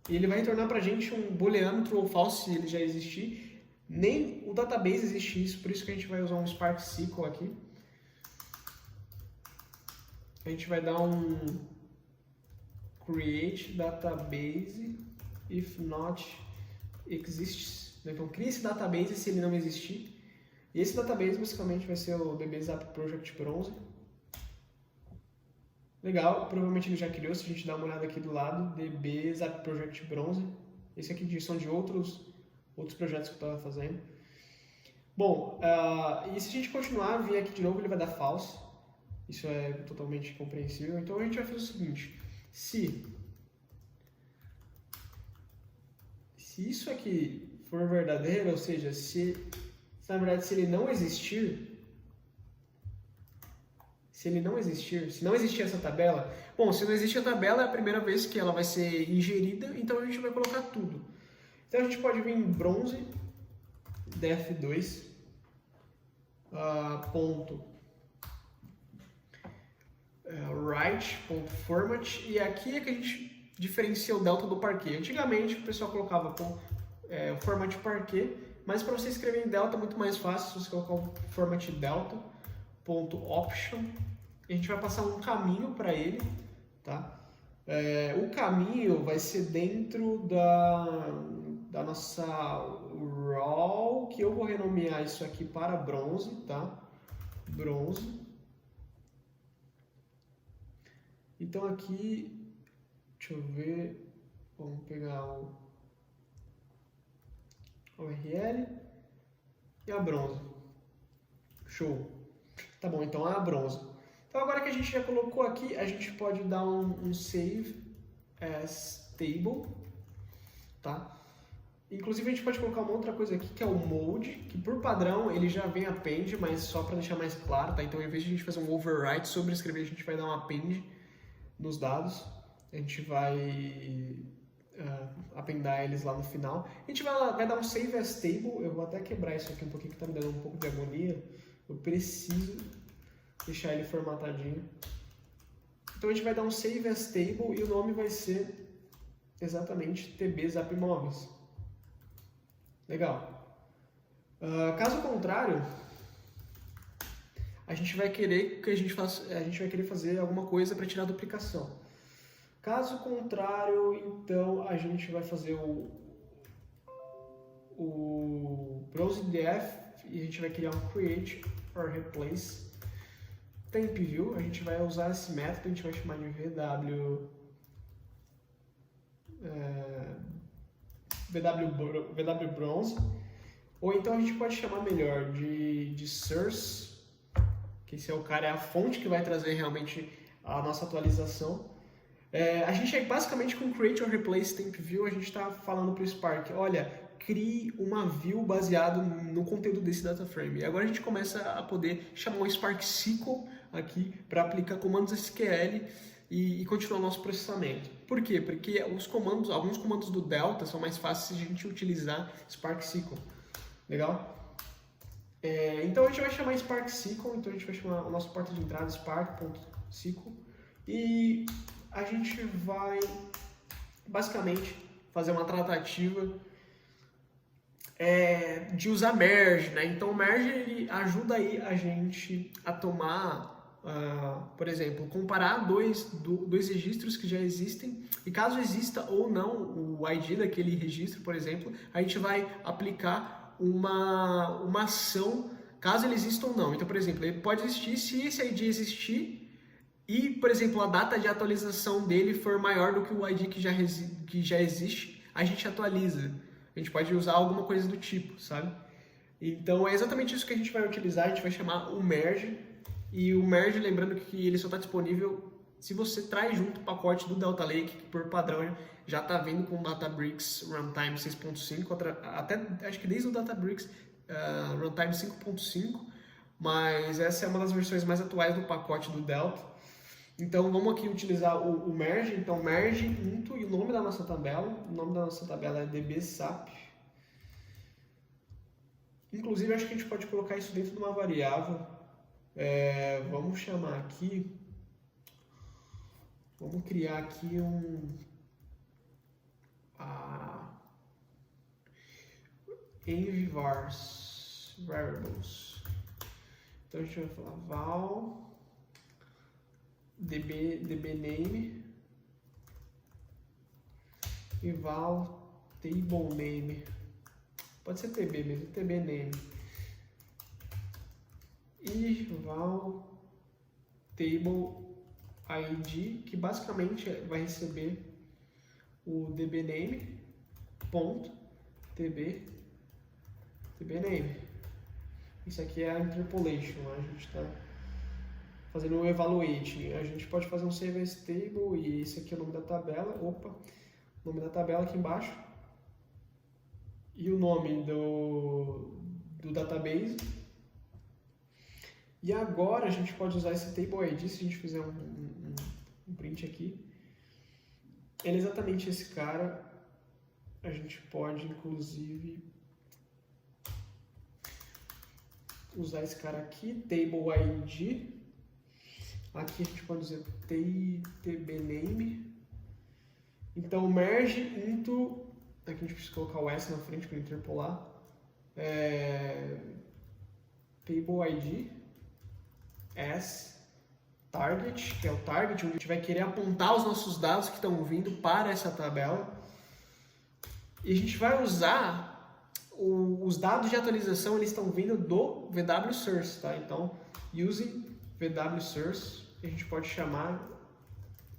E ele vai retornar para a gente um booleano true ou false se ele já existir. Nem o database existe isso, por isso que a gente vai usar um Spark SQL aqui. A gente vai dar um create database if not exists. Então cria esse database se ele não existir. E esse database basicamente vai ser o DB Zap Project Bronze. Legal, provavelmente ele já criou, se a gente dá uma olhada aqui do lado, DB Zap Project Bronze. Esse aqui são de outros projetos que eu estava fazendo. Bom, e se a gente continuar, vir aqui de novo, ele vai dar false. Isso é totalmente compreensível. Então a gente vai fazer o seguinte: se isso aqui for verdadeiro, ou seja, se na verdade se ele não existir, se não existir essa tabela, bom, se não existir a tabela é a primeira vez que ela vai ser ingerida, então a gente vai colocar tudo. Então a gente pode vir em bronze def2 write.format, e aqui é que a gente diferencia o delta do parquet. Antigamente o pessoal colocava com o format parquet, mas para você escrever em delta é muito mais fácil se você colocar o format delta.option. A gente vai passar um caminho para ele, tá? O caminho vai ser dentro da nossa raw, que eu vou renomear isso aqui para bronze, tá? Bronze. Então aqui, deixa eu ver, vamos pegar o URL e a bronze. Show. Tá bom, então a bronze. Então agora que a gente já colocou aqui, a gente pode dar um save as table, tá? Inclusive a gente pode colocar uma outra coisa aqui, que é o mode, que por padrão ele já vem append, mas só para deixar mais claro, tá? Então ao invés de a gente fazer um overwrite sobre escrever, a gente vai dar um append nos dados. A gente vai appendar eles lá no final. A gente vai dar um save as table. Eu vou até quebrar isso aqui um pouquinho, que tá me dando um pouco de agonia. Eu preciso deixar ele formatadinho. Então a gente vai dar um save as table e o nome vai ser exatamente TB Zap Imóveis. Legal. Caso contrário, a gente vai querer fazer alguma coisa para tirar a duplicação. Caso contrário, então a gente vai fazer o browse.df e a gente vai criar um create or replace temp view. A gente vai usar esse método, a gente vai chamar de VW bronze, ou então a gente pode chamar melhor de source, que esse é o cara, é a fonte que vai trazer realmente a nossa atualização. A gente basicamente com create or replace temp view, a gente está falando para o Spark, olha, crie uma view baseado no conteúdo desse data frame. E agora a gente começa a poder chamar um Spark SQL aqui para aplicar comandos SQL e continuar o nosso processamento. Por quê? Porque alguns comandos do Delta são mais fáceis de a gente utilizar Spark SQL. Legal? Então a gente vai chamar Spark SQL, então a gente vai chamar o nosso porta de entrada spark.sql e a gente vai basicamente fazer uma tratativa de usar merge, né? Então o merge ele ajuda aí a gente a tomar, por exemplo, comparar dois registros que já existem e caso exista ou não o ID daquele registro, por exemplo, a gente vai aplicar uma ação caso ele exista ou não. Então, por exemplo, ele pode existir se esse ID existir e, por exemplo, a data de atualização dele for maior do que o ID que já existe, a gente atualiza. A gente pode usar alguma coisa do tipo, sabe? Então é exatamente isso que a gente vai utilizar, a gente vai chamar o merge. E o merge, lembrando que ele só está disponível se você traz junto o pacote do Delta Lake, que por padrão já está vindo com o Databricks Runtime 6.5, até acho que desde o Databricks Runtime 5.5, mas essa é uma das versões mais atuais do pacote do Delta. Então vamos aqui utilizar o merge, então merge into e o nome da nossa tabela, o nome da nossa tabela é dbsap. Inclusive acho que a gente pode colocar isso dentro de uma variável, vamos chamar aqui, vamos criar aqui env variables. Então a gente vai falar val dbname e val tablename. Pode ser tb mesmo, tbname. E val table id, que basicamente vai receber o dbname ponto tbname. Isso aqui é a interpolation, a gente está fazendo um evaluate. A gente pode fazer um save as table e esse aqui é o nome da tabela. Opa, nome da tabela aqui embaixo. E o nome do database. E agora a gente pode usar esse table ID, se a gente fizer um print aqui. Ele é exatamente esse cara. A gente pode, inclusive, usar esse cara aqui, table ID. Aqui a gente pode dizer tbname. Então, merge into... Aqui a gente precisa colocar o S na frente para interpolar. Table ID as target, que é o target, onde a gente vai querer apontar os nossos dados que estão vindo para essa tabela. E a gente vai usar os dados de atualização, eles estão vindo do VW Source, tá? Então, using VW Source, a gente pode chamar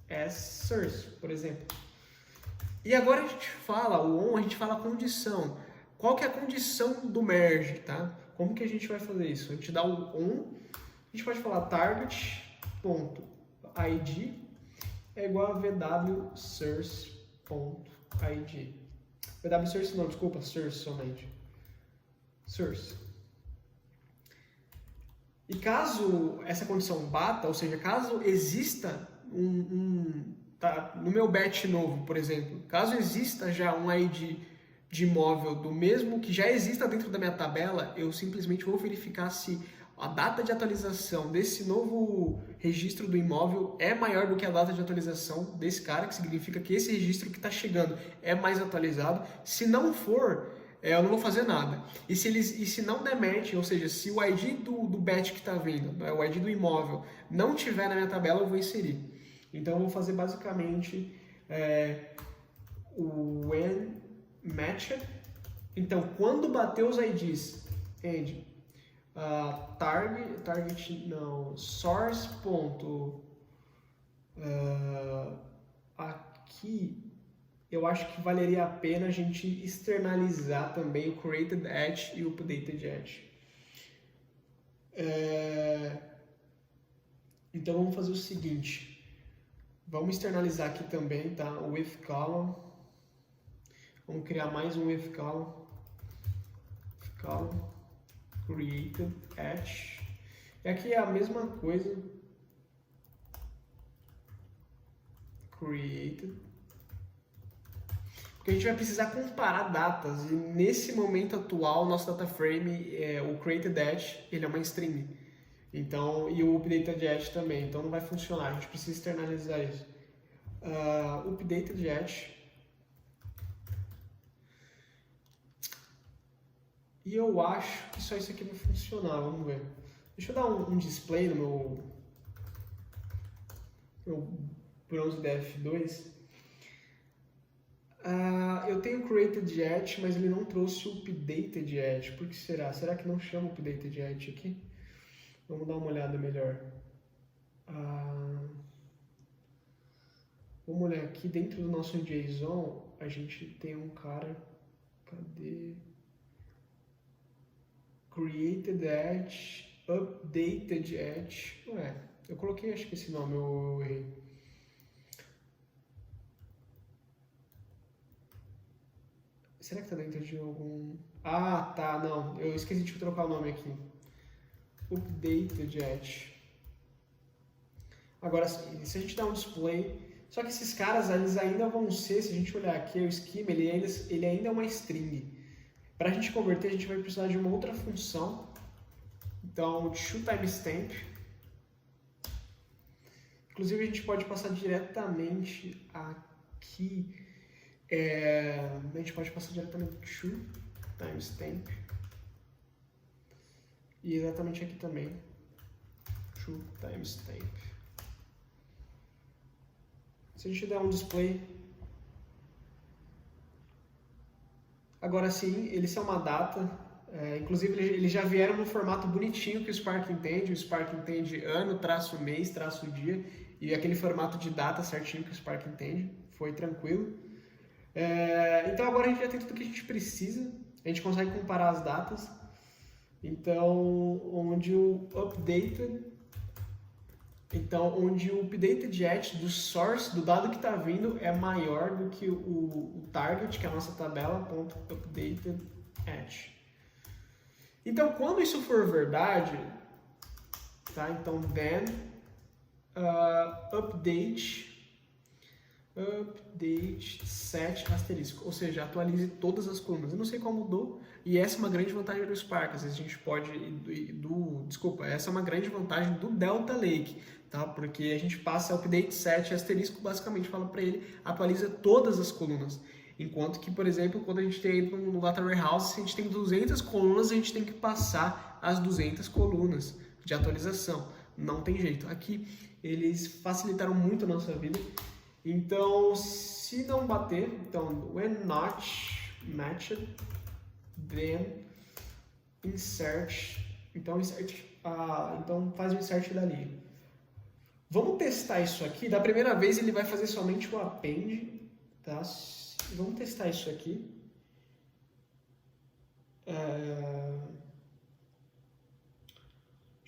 as source, por exemplo. E agora a gente fala, o on, a gente fala a condição. Qual que é a condição do merge, tá? Como que a gente vai fazer isso? A gente dá o on, a gente pode falar target.id é igual a VW source.id. VW source não, desculpa, source somente. Source. E caso essa condição bata, ou seja, caso exista tá, no meu batch novo, por exemplo, caso exista já um ID de imóvel do mesmo que já exista dentro da minha tabela, eu simplesmente vou verificar se a data de atualização desse novo registro do imóvel é maior do que a data de atualização desse cara, que significa que esse registro que está chegando é mais atualizado. Se não for, eu não vou fazer nada. E se não der match, ou seja, se o ID do batch que está vindo, né, o ID do imóvel, não tiver na minha tabela, eu vou inserir. Então eu vou fazer basicamente o when matched. Então quando bater os IDs, and target não, source ponto, aqui eu acho que valeria a pena a gente externalizar também o created at e o updated at. Então vamos fazer o seguinte, vamos externalizar aqui também, tá? O if column, vamos criar mais um if column, created at, e aqui é a mesma coisa, created, porque a gente vai precisar comparar datas, e nesse momento atual, nosso data frame, o created at, ele é uma string, então, e o updated at também, então não vai funcionar, a gente precisa externalizar isso. Updated at, e eu acho que só isso aqui vai funcionar, vamos ver. Deixa eu dar um display no meu Bronze DF2. Eu tenho created at, mas ele não trouxe o updated at. Por que será? Será que não chama updated at aqui? Vamos dar uma olhada melhor. Vamos olhar aqui dentro do nosso JSON, a gente tem um cara, cadê? Created at, updated at, ué, eu coloquei acho que esse nome, eu errei. Será que tá dentro de algum... Ah, tá, não, eu esqueci de trocar o nome aqui. Updated at. Agora, se a gente dá um display... Só que esses caras, eles ainda vão ser, se a gente olhar aqui, o schema, ele ainda é uma string. Para a gente converter, a gente vai precisar de uma outra função. Então, toTimestamp. Inclusive, a gente pode passar diretamente aqui. A gente pode passar diretamente toTimestamp. E exatamente aqui também. toTimestamp. Se a gente der um display, agora sim, eles são uma data, inclusive eles já vieram no formato bonitinho que o Spark entende, ano, traço mês, traço dia, e aquele formato de data certinho que o Spark entende, foi tranquilo. Então agora a gente já tem tudo que a gente precisa, a gente consegue comparar as datas, então onde o updated at do source, do dado que está vindo, é maior do que o target, que é a nossa tabela, .updated at. Então, quando isso for verdade, tá? Então, then update set asterisco, ou seja, atualize todas as colunas. Eu não sei qual mudou, e essa é uma grande vantagem do Spark. Às vezes a gente pode, essa é uma grande vantagem do Delta Lake, tá? Porque a gente passa update set asterisco, basicamente fala para ele, atualiza todas as colunas. Enquanto que, por exemplo, quando a gente tem no Data Warehouse, se a gente tem 200 colunas, a gente tem que passar as 200 colunas de atualização. Não tem jeito. Aqui eles facilitaram muito a nossa vida. Então, se não bater, então, when not matched, then insert, então faz o insert dali. Vamos testar isso aqui. Da primeira vez ele vai fazer somente o append, tá? Vamos testar isso aqui. Deixa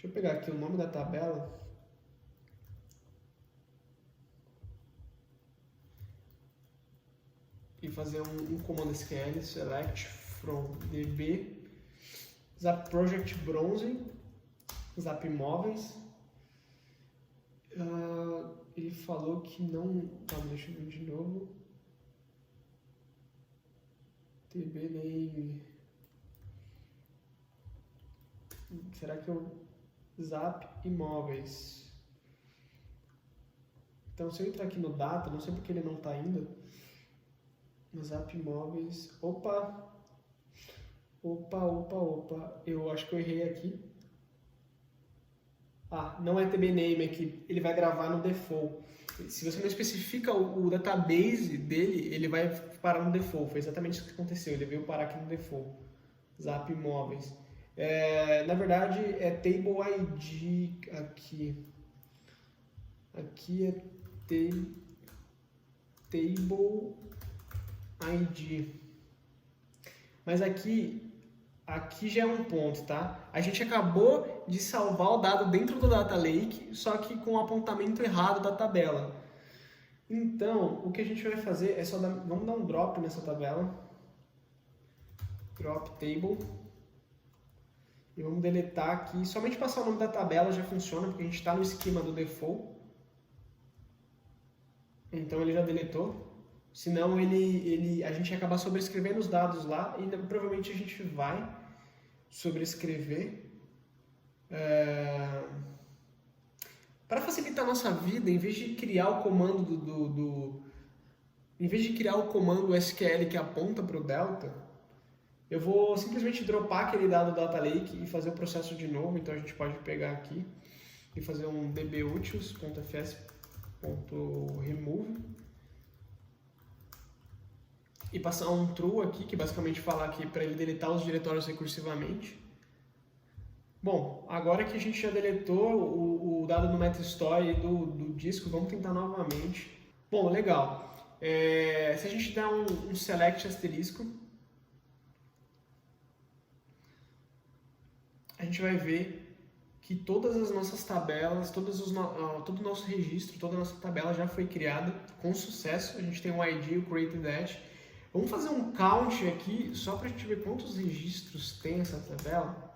eu pegar aqui o nome da tabela. E fazer um comando SQL, select from db, Zap Project Bronze, Zap Imóveis. Ele falou que não... deixa eu ver de novo. DB name. Será que eu... Zap Imóveis. Então, se eu entrar aqui no Data, não sei porque ele não está indo. Zap Imóveis. Opa! Eu acho que eu errei aqui. Não é TB name aqui. Ele vai gravar no default. Se você não especifica o database dele, ele vai parar no default. Foi exatamente isso que aconteceu. Ele veio parar aqui no default. Zap Imóveis. Na verdade, é Table ID aqui. Aqui é Table ID. Mas aqui já é um ponto, tá? A gente acabou de salvar o dado dentro do Data Lake, só que com o apontamento errado da tabela. Então, o que a gente vai fazer é vamos dar um drop nessa tabela. Drop table. E vamos deletar aqui. Somente passar o nome da tabela já funciona, porque a gente está no esquema do default. Então ele já deletou. Senão a gente ia acabar sobrescrevendo os dados lá e provavelmente a gente vai sobrescrever. Para facilitar a nossa vida, em vez de criar o comando em vez de criar o comando SQL que aponta para o Delta, eu vou simplesmente dropar aquele dado do Data Lake e fazer o processo de novo. Então a gente pode pegar aqui e fazer um dbutils.fs.remove e passar um true aqui, que basicamente fala aqui para ele deletar os diretórios recursivamente. Bom, agora que a gente já deletou o dado do Metastore e do disco, vamos tentar novamente. Bom, legal. Se a gente der um select asterisco, a gente vai ver que todas as nossas tabelas, todo o nosso registro, toda a nossa tabela já foi criada com sucesso. A gente tem o ID, o created at. Vamos fazer um count aqui, só para a gente ver quantos registros tem essa tabela.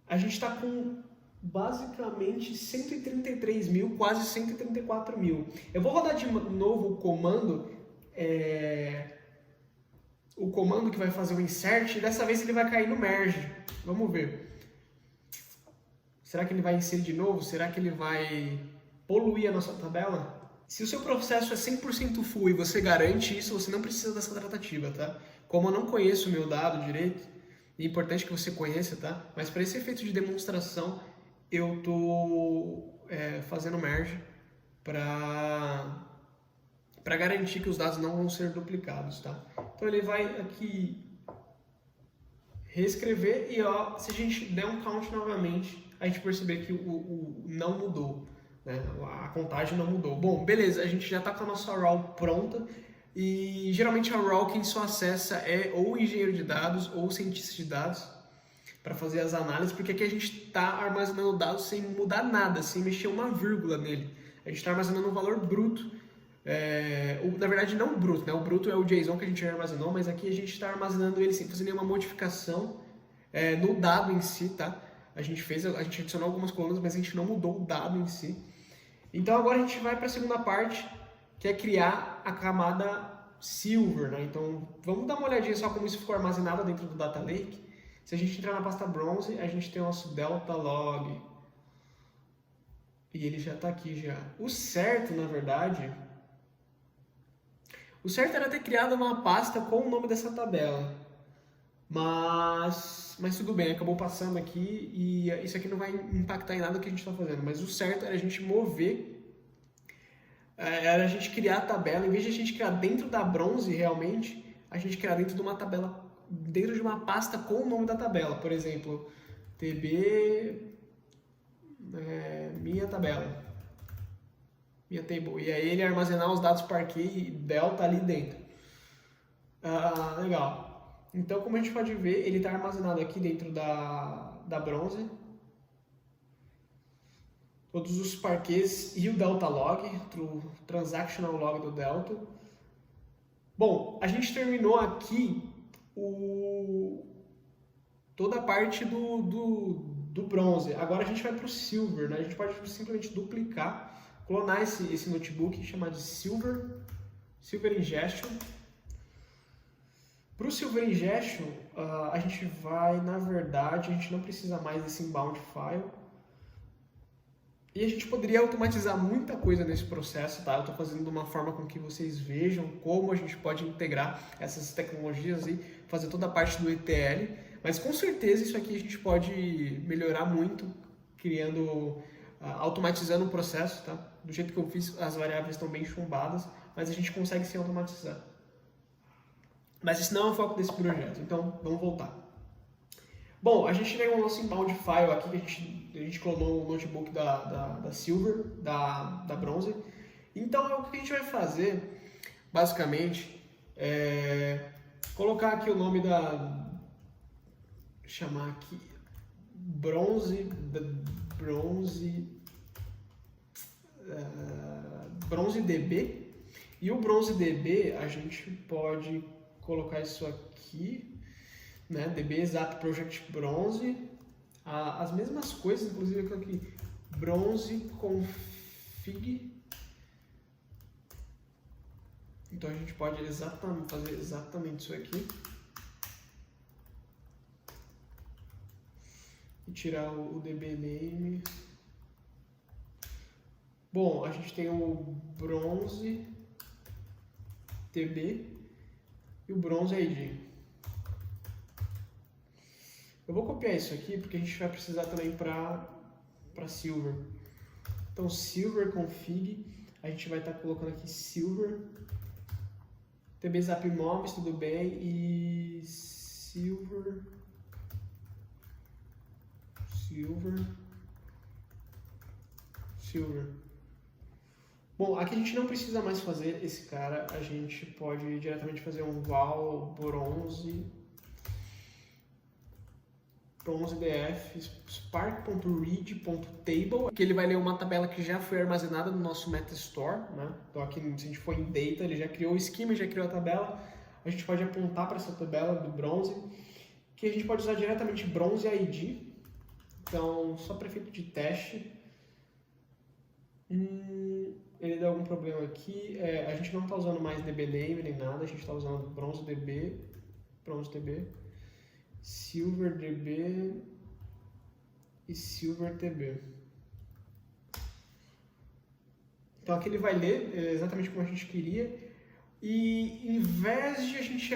A gente está com basicamente 133 mil, quase 134 mil. Eu vou rodar de novo o comando que vai fazer o insert, e dessa vez ele vai cair no merge. Vamos ver. Será que ele vai inserir de novo? Será que ele vai poluir a nossa tabela? Se o seu processo é 100% full e você garante isso, você não precisa dessa tratativa, tá? Como eu não conheço o meu dado direito, é importante que você conheça, tá? Mas para esse efeito de demonstração, eu tô fazendo merge para garantir que os dados não vão ser duplicados, tá? Então ele vai aqui reescrever e ó, se a gente der um count novamente, a gente perceber que o não mudou, né? A contagem não mudou. Bom, beleza, a gente já está com a nossa raw pronta e geralmente a raw quem só acessa é ou o engenheiro de dados ou o cientista de dados para fazer as análises, porque aqui a gente está armazenando dados sem mudar nada, sem mexer uma vírgula nele. A gente está armazenando um valor bruto. Na verdade não bruto, né? O bruto é o JSON que a gente armazenou, mas aqui a gente está armazenando ele sem fazer nenhuma modificação no dado em si, tá? A gente adicionou algumas colunas, mas a gente não mudou o dado em si. Então agora a gente vai para a segunda parte, que é criar a camada Silver, né? Então vamos dar uma olhadinha só como isso ficou armazenado dentro do Data Lake. Se a gente entrar na pasta Bronze, a gente tem o nosso Delta Log. E ele já está aqui já. O certo, na verdade... O certo era ter criado uma pasta com o nome dessa tabela, mas tudo bem, acabou passando aqui e isso aqui não vai impactar em nada que a gente está fazendo, mas o certo era a gente era a gente criar a tabela, em vez de a gente criar dentro da Bronze realmente, a gente criar dentro de uma tabela, dentro de uma pasta com o nome da tabela, por exemplo, tb minha tabela. Minha table. E aí ele armazenar os dados Parquet e Delta ali dentro. Legal. Então, como a gente pode ver, ele está armazenado aqui dentro da Bronze. Todos os Parquets e o Delta Log, o Transactional Log do Delta. Bom, a gente terminou aqui toda a parte do Bronze. Agora a gente vai para o Silver, né? A gente pode simplesmente duplicar, clonar esse notebook e chamar de Silver Ingestion. Para o Silver Ingestion, a gente vai, na verdade, a gente não precisa mais desse inbound file. E a gente poderia automatizar muita coisa nesse processo, tá? Eu estou fazendo de uma forma com que vocês vejam como a gente pode integrar essas tecnologias e fazer toda a parte do ETL. Mas com certeza isso aqui a gente pode melhorar muito, automatizando o processo, tá? Do jeito que eu fiz, as variáveis estão bem chumbadas, mas a gente consegue sim automatizar. Mas esse não é o foco desse projeto, então vamos voltar. Bom, a gente tem o nosso inbound file aqui, que a gente clonou o notebook da Silver, da Bronze. Então, o que a gente vai fazer, basicamente, é colocar aqui o nome chamar aqui Bronze DB. E o Bronze DB, a gente pode colocar isso aqui, né? DB Exato Project Bronze, as mesmas coisas, inclusive aqui, Bronze Config. Então a gente pode fazer exatamente isso aqui e tirar o DB Name. Bom, a gente tem o Bronze DB e o Bronze ID. Eu vou copiar isso aqui porque a gente vai precisar também para Silver. Então, Silver Config, a gente vai estar colocando aqui Silver, TB Zap Mobs, tudo bem, e Silver. Bom, aqui a gente não precisa mais fazer esse cara, a gente pode diretamente fazer um val bronze.df spark.read.table, que ele vai ler uma tabela que já foi armazenada no nosso MetaStore, né? Então aqui, se a gente for em Data, ele já criou o esquema, já criou a tabela, a gente pode apontar para essa tabela do bronze, que a gente pode usar diretamente bronze ID, então só para efeito de teste. Ele deu algum problema aqui, a gente não está usando mais dbname nem nada, a gente está usando bronzedb, silverdb e silvertb. Então aqui ele vai ler exatamente como a gente queria, e em vez de a gente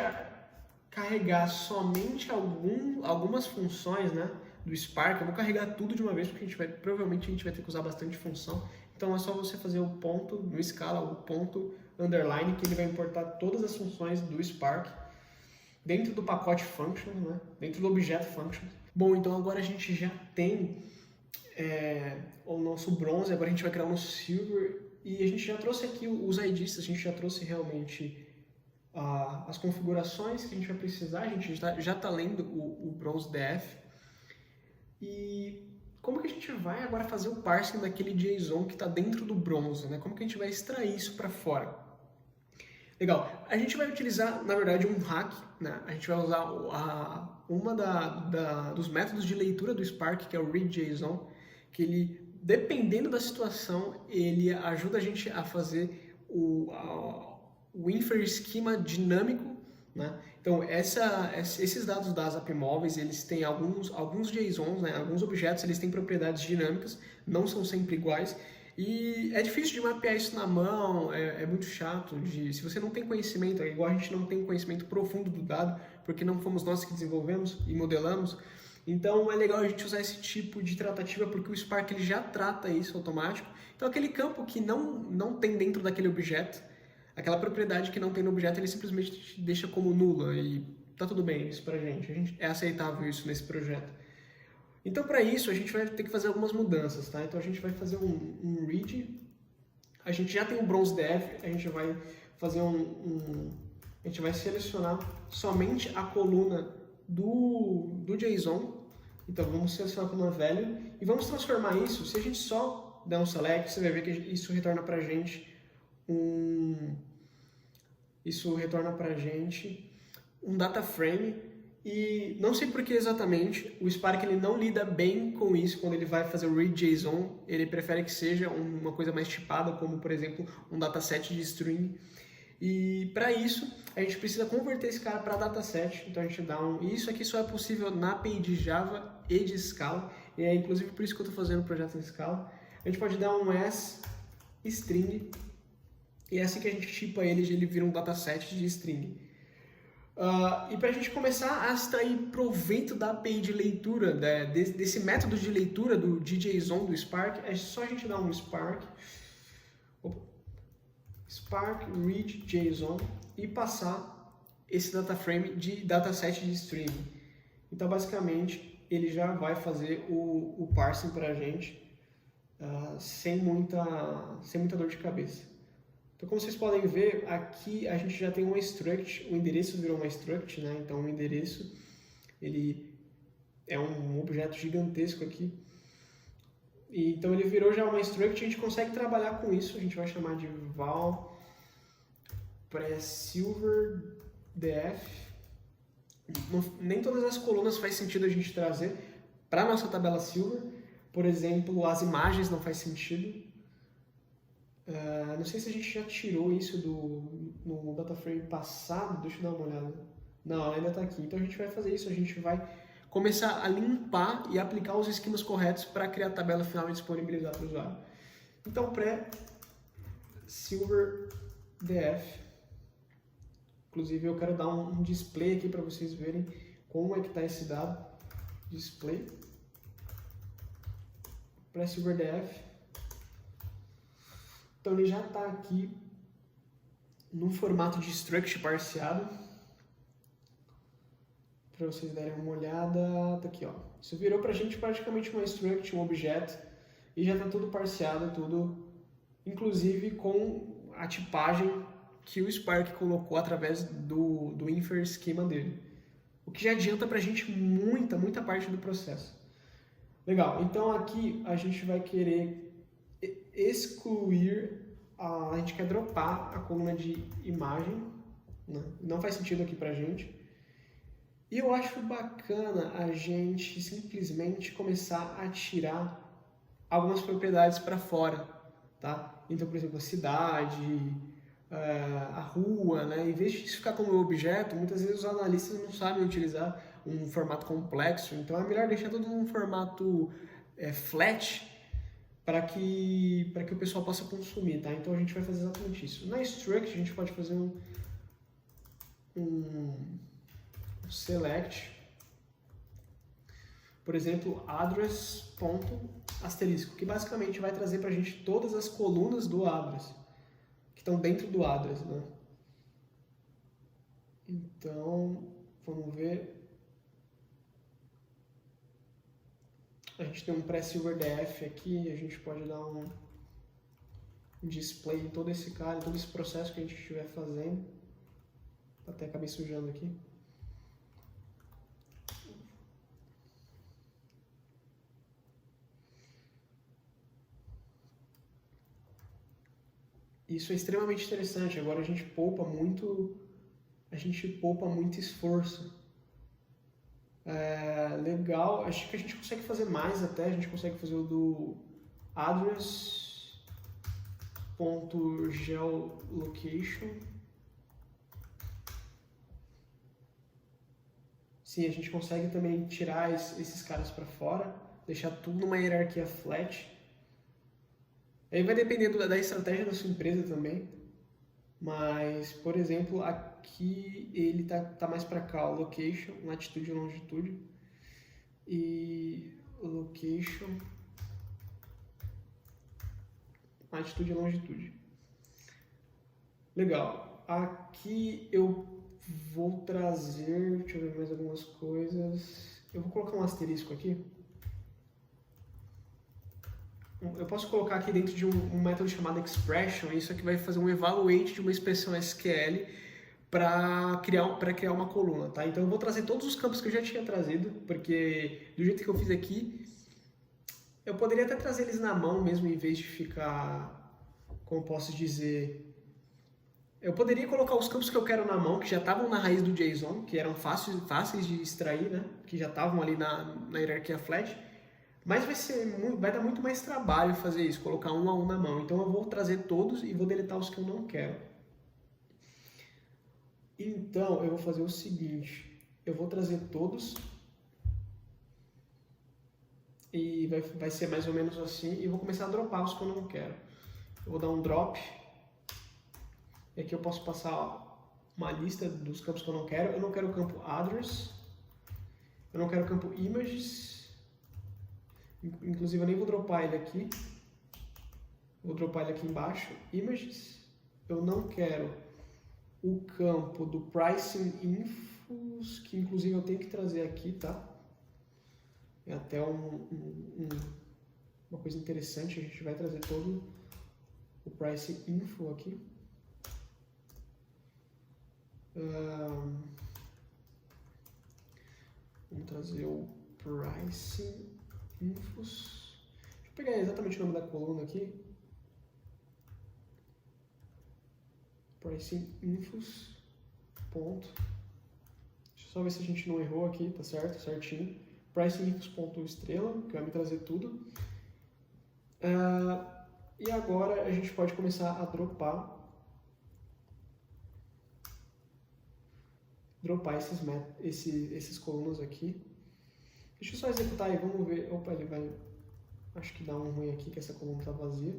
carregar somente algumas funções, né, do Spark, eu vou carregar tudo de uma vez porque provavelmente a gente vai ter que usar bastante função. Então é só você fazer o ponto no Scala, o ponto underline, que ele vai importar todas as funções do Spark dentro do pacote functions, né? Dentro do objeto functions. Bom, então agora a gente já tem o nosso bronze, agora a gente vai criar um silver, e a gente já trouxe aqui os IDs, a gente já trouxe realmente as configurações que a gente vai precisar, a gente já está lendo o bronze DF. E como que a gente vai agora fazer o parsing daquele JSON que está dentro do bronze, né? Como que a gente vai extrair isso para fora? Legal, a gente vai utilizar, na verdade, um hack, né? A gente vai usar dos métodos de leitura do Spark, que é o readJSON, que ele, dependendo da situação, ele ajuda a gente a fazer o infer schema dinâmico, né? Então, esses dados das API móveis, eles têm alguns JSONs, né? Alguns objetos, eles têm propriedades dinâmicas, não são sempre iguais, e é difícil de mapear isso na mão, é muito chato. Se você não tem conhecimento, é igual a gente não tem conhecimento profundo do dado, porque não fomos nós que desenvolvemos e modelamos, então é legal a gente usar esse tipo de tratativa, porque o Spark ele já trata isso automático. Então aquele campo que não tem dentro daquele objeto, aquela propriedade que não tem no objeto, ele simplesmente deixa como nula, e tá tudo bem isso pra gente, é aceitável isso nesse projeto. Então, para isso, a gente vai ter que fazer algumas mudanças, tá? Então, a gente vai fazer um read, a gente já tem o bronze def, a gente vai fazer a gente vai selecionar somente a coluna do JSON, então vamos selecionar a coluna value, e vamos transformar isso, se a gente só der um select, você vai ver que isso retorna pra gente um data frame. E não sei por que exatamente, o Spark ele não lida bem com isso quando ele vai fazer o readJSON, ele prefere que seja uma coisa mais tipada, como por exemplo um dataset de string. E para isso, a gente precisa converter esse cara para dataset, então a gente dá e isso aqui só é possível na API de Java e de Scala, e é inclusive por isso que eu estou fazendo o projeto em Scala. A gente pode dar um string, e é assim que a gente tipa ele vira um dataset de string. E para a gente começar a extrair proveito da API de leitura, desse método de leitura do JSON do Spark, é só a gente dar um Spark read JSON e passar esse data frame de dataset de string. Então, basicamente, ele já vai fazer o parsing para a gente sem muita dor de cabeça. Então, como vocês podem ver, aqui a gente já tem uma struct, o endereço virou uma struct, né? Então, o endereço, ele é um objeto gigantesco aqui. Então, ele virou já uma struct, a gente consegue trabalhar com isso, a gente vai chamar de val pré-silverdf. Nem todas as colunas faz sentido a gente trazer para a nossa tabela silver. Por exemplo, as imagens não faz sentido. Não sei se a gente já tirou isso no dataframe passado, deixa eu dar uma olhada. Não, ela ainda está aqui. Então a gente vai fazer isso, a gente vai começar a limpar e aplicar os esquemas corretos para criar a tabela final e disponibilizar para o usuário. Então, pré-silverdf. Inclusive eu quero dar um display aqui para vocês verem como é que está esse dado. Display. Pré-silverdf. Então ele já está aqui no formato de struct parseado. Para vocês darem uma olhada, tá aqui, ó. Isso virou para a gente praticamente uma struct, um objeto, e já está tudo parseado, tudo inclusive com a tipagem que o Spark colocou através do Infer Schema dele. O que já adianta pra gente muita parte do processo. Legal, então aqui a gente vai querer excluir, a gente quer dropar a coluna de imagem, né? Não faz sentido aqui pra gente. E eu acho bacana a gente simplesmente começar a tirar algumas propriedades para fora, tá? Então, por exemplo, a cidade, a rua, né? Em vez de isso ficar como objeto, muitas vezes os analistas não sabem utilizar um formato complexo, então é melhor deixar tudo num formato flat para que o pessoal possa consumir, tá? Então a gente vai fazer exatamente isso. Na struct a gente pode fazer um select, por exemplo, address.asterisco, que basicamente vai trazer para a gente todas as colunas do address, que estão dentro do address, né? Então, vamos ver. A gente tem um pré-silverdf aqui, a gente pode dar um display em todo esse cara, todo esse processo que a gente estiver fazendo. Até acabei sujando aqui. Isso é extremamente interessante. Agora a gente poupa muito esforço. Legal, acho que a gente consegue fazer mais até, a gente consegue fazer o do address.geolocation. Sim, a gente consegue também tirar esses caras para fora, deixar tudo numa hierarquia flat. Aí vai depender da estratégia da sua empresa também, mas, por exemplo, aqui ele tá mais para cá, o location, latitude e longitude, e location, latitude e longitude. Legal, aqui eu vou trazer, deixa eu ver mais algumas coisas, eu vou colocar um asterisco aqui. Eu posso colocar aqui dentro de um método chamado expression, isso aqui vai fazer um evaluate de uma expressão SQL para criar uma coluna, tá? Então eu vou trazer todos os campos que eu já tinha trazido, porque do jeito que eu fiz aqui, eu poderia até trazer eles na mão mesmo, em vez de ficar, como posso dizer, eu poderia colocar os campos que eu quero na mão, que já estavam na raiz do JSON, que eram fáceis de extrair, né? Que já estavam ali na hierarquia flat. Mas vai dar muito mais trabalho fazer isso, colocar um a um na mão. Então eu vou trazer todos e vou deletar os que eu não quero. Então eu vou fazer o seguinte, eu vou trazer todos e vai ser mais ou menos assim e vou começar a dropar os que eu não quero. Eu vou dar um drop e aqui eu posso passar uma lista dos campos que eu não quero. Eu não quero o campo address, eu não quero o campo images. Inclusive eu nem vou dropar ele aqui, vou dropar ele aqui embaixo, images, eu não quero o campo do pricing infos, que inclusive eu tenho que trazer aqui, tá? É até uma coisa interessante, a gente vai trazer todo o pricing info aqui. Vamos trazer o pricing infos. Deixa eu pegar exatamente o nome da coluna aqui. Pricing infos. Ponto. Deixa eu só ver se a gente não errou aqui, tá certo? Certinho. Pricing infos ponto estrela, que vai me trazer tudo. E agora a gente pode começar a dropar esses colunas aqui. Deixa eu só executar aí, vamos ver. Opa, ele vai... Acho que dá um ruim aqui, que essa coluna está vazia.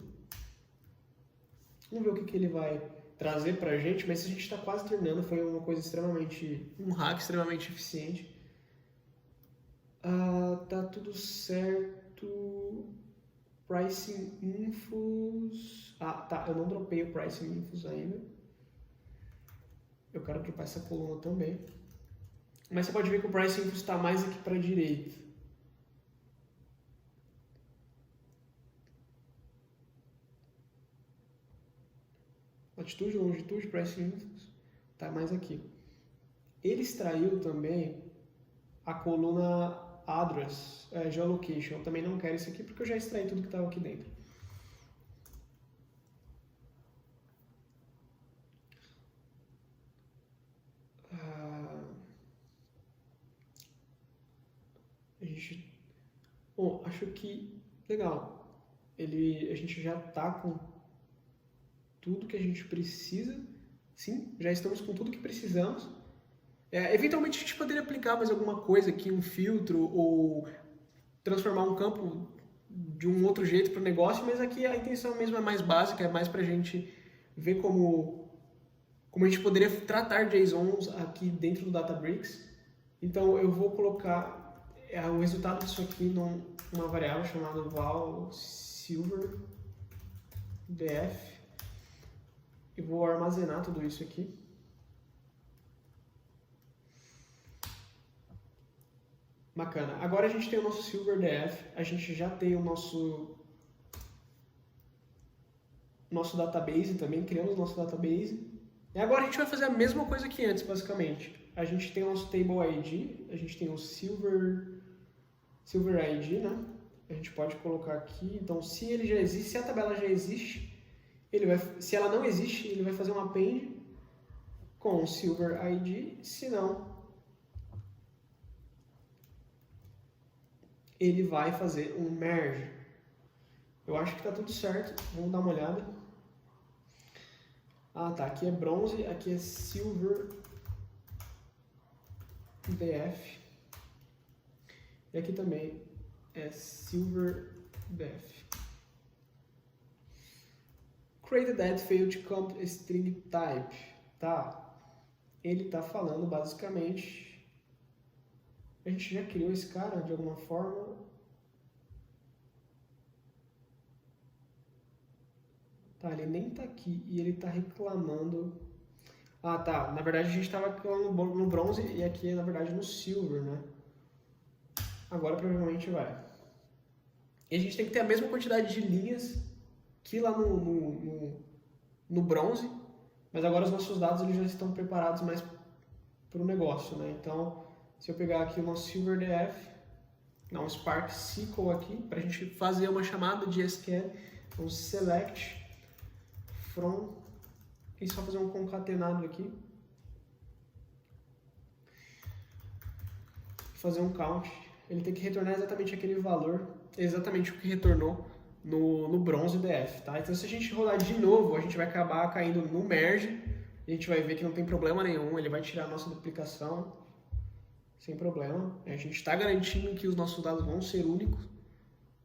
Vamos ver o que ele vai trazer pra gente, mas a gente está quase terminando. Foi uma coisa extremamente... Um hack extremamente eficiente. Tá tudo certo. Pricing infos... tá, eu não dropei o pricing infos ainda. Eu quero dropar essa coluna também. Mas você pode ver que o Price Info está mais aqui para a direita. latitude, longitude, price index, tá mais aqui. Ele extraiu também a coluna address, geolocation. Eu também não quero isso aqui porque eu já extraí tudo que estava aqui dentro. Bom, acho que legal. A gente já está com tudo que a gente precisa. Sim, já estamos com tudo que precisamos. Eventualmente a gente poderia aplicar mais alguma coisa aqui, um filtro, ou transformar um campo de um outro jeito para o negócio, mas aqui a intenção mesmo é mais básica, é mais para a gente ver como a gente poderia tratar JSONs aqui dentro do Databricks. Então eu vou colocar o resultado disso aqui numa variável chamada val silver df. E vou armazenar tudo isso aqui. Bacana. Agora a gente tem o nosso silver df, a gente já tem o nosso database também, criamos o nosso database. E agora a gente vai fazer a mesma coisa que antes, basicamente. A gente tem o nosso table ID, a gente tem o silver ID, né? A gente pode colocar aqui. Então, se ele já existe, se a tabela já existe, se ela não existe, ele vai fazer um append com o silver ID. Se não, ele vai fazer um merge. Eu acho que está tudo certo. Vamos dar uma olhada. Ah, tá. Aqui é bronze, aqui é silver df. E aqui também é silver df. Created add failed comp string type. Tá. Ele está falando basicamente. A gente já criou esse cara de alguma forma. Tá, ele nem tá aqui e ele tá reclamando. Ah, tá. Na verdade a gente estava reclamando no bronze e aqui na verdade no silver, né? Agora provavelmente vai. E a gente tem que ter a mesma quantidade de linhas que lá no bronze, mas agora os nossos dados eles já estão preparados mais para o negócio, né? Então, se eu pegar aqui o nosso silver df, um Spark SQL aqui, para a gente fazer uma chamada de SQL, então select from, e só fazer um concatenado aqui, fazer um count, ele tem que retornar exatamente aquele valor, exatamente o que retornou no bronze df, tá? Então se a gente rolar de novo, a gente vai acabar caindo no merge, a gente vai ver que não tem problema nenhum, ele vai tirar a nossa duplicação, sem problema. A gente está garantindo que os nossos dados vão ser únicos,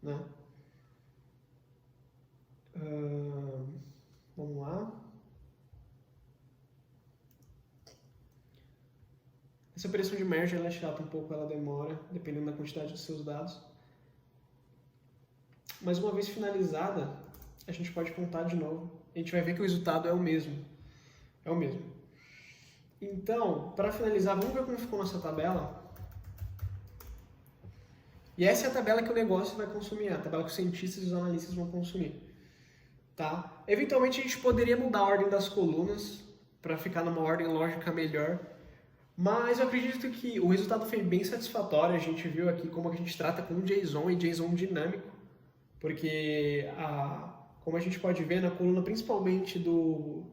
né? Vamos lá. Essa operação de merge ela é chata um pouco, ela demora, dependendo da quantidade dos seus dados. Mas uma vez finalizada, a gente pode contar de novo. A gente vai ver que o resultado é o mesmo. É o mesmo. Então, para finalizar, vamos ver como ficou nossa tabela. E essa é a tabela que o negócio vai consumir, a tabela que os cientistas e os analistas vão consumir. Tá? Eventualmente a gente poderia mudar a ordem das colunas para ficar numa ordem lógica melhor. Mas eu acredito que o resultado foi bem satisfatório. A gente viu aqui como a gente trata com JSON e JSON dinâmico. Porque, como a gente pode ver na coluna, principalmente do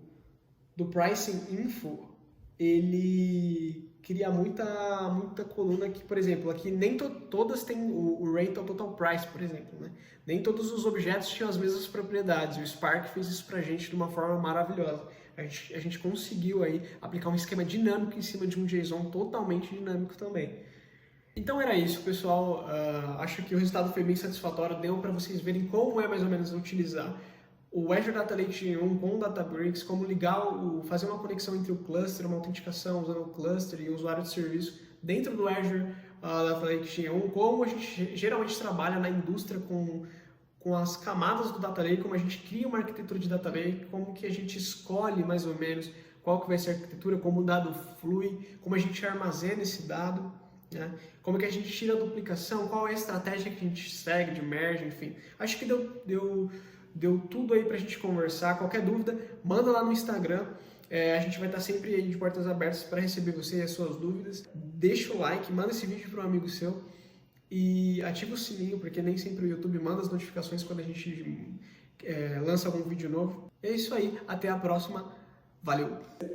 Pricing Info, ele cria muita coluna que, por exemplo, aqui nem todas têm o rate ao total price, por exemplo, né? Nem todos os objetos tinham as mesmas propriedades. O Spark fez isso pra gente de uma forma maravilhosa. A gente conseguiu aí aplicar um esquema dinâmico em cima de um JSON totalmente dinâmico também. Então era isso, pessoal. Acho que o resultado foi bem satisfatório. Deu para vocês verem como é mais ou menos utilizar o Azure Data Lake Gen 1 com o Databricks, como fazer uma conexão entre o cluster, uma autenticação usando o cluster e o usuário de serviço dentro do Azure Data Lake Gen 1, como a gente geralmente trabalha na indústria com as camadas do Data Lake, como a gente cria uma arquitetura de Data Lake, como que a gente escolhe mais ou menos qual que vai ser a arquitetura, como o dado flui, como a gente armazena esse dado, né? Como que a gente tira a duplicação, qual é a estratégia que a gente segue de merge, enfim. Acho que deu deu tudo aí pra gente conversar. Qualquer dúvida, manda lá no Instagram. A gente vai estar sempre aí de portas abertas para receber você e as suas dúvidas. Deixa o like, manda esse vídeo para um amigo seu e ativa o sininho, porque nem sempre o YouTube manda as notificações quando a gente lança algum vídeo novo. É isso aí, até a próxima. Valeu!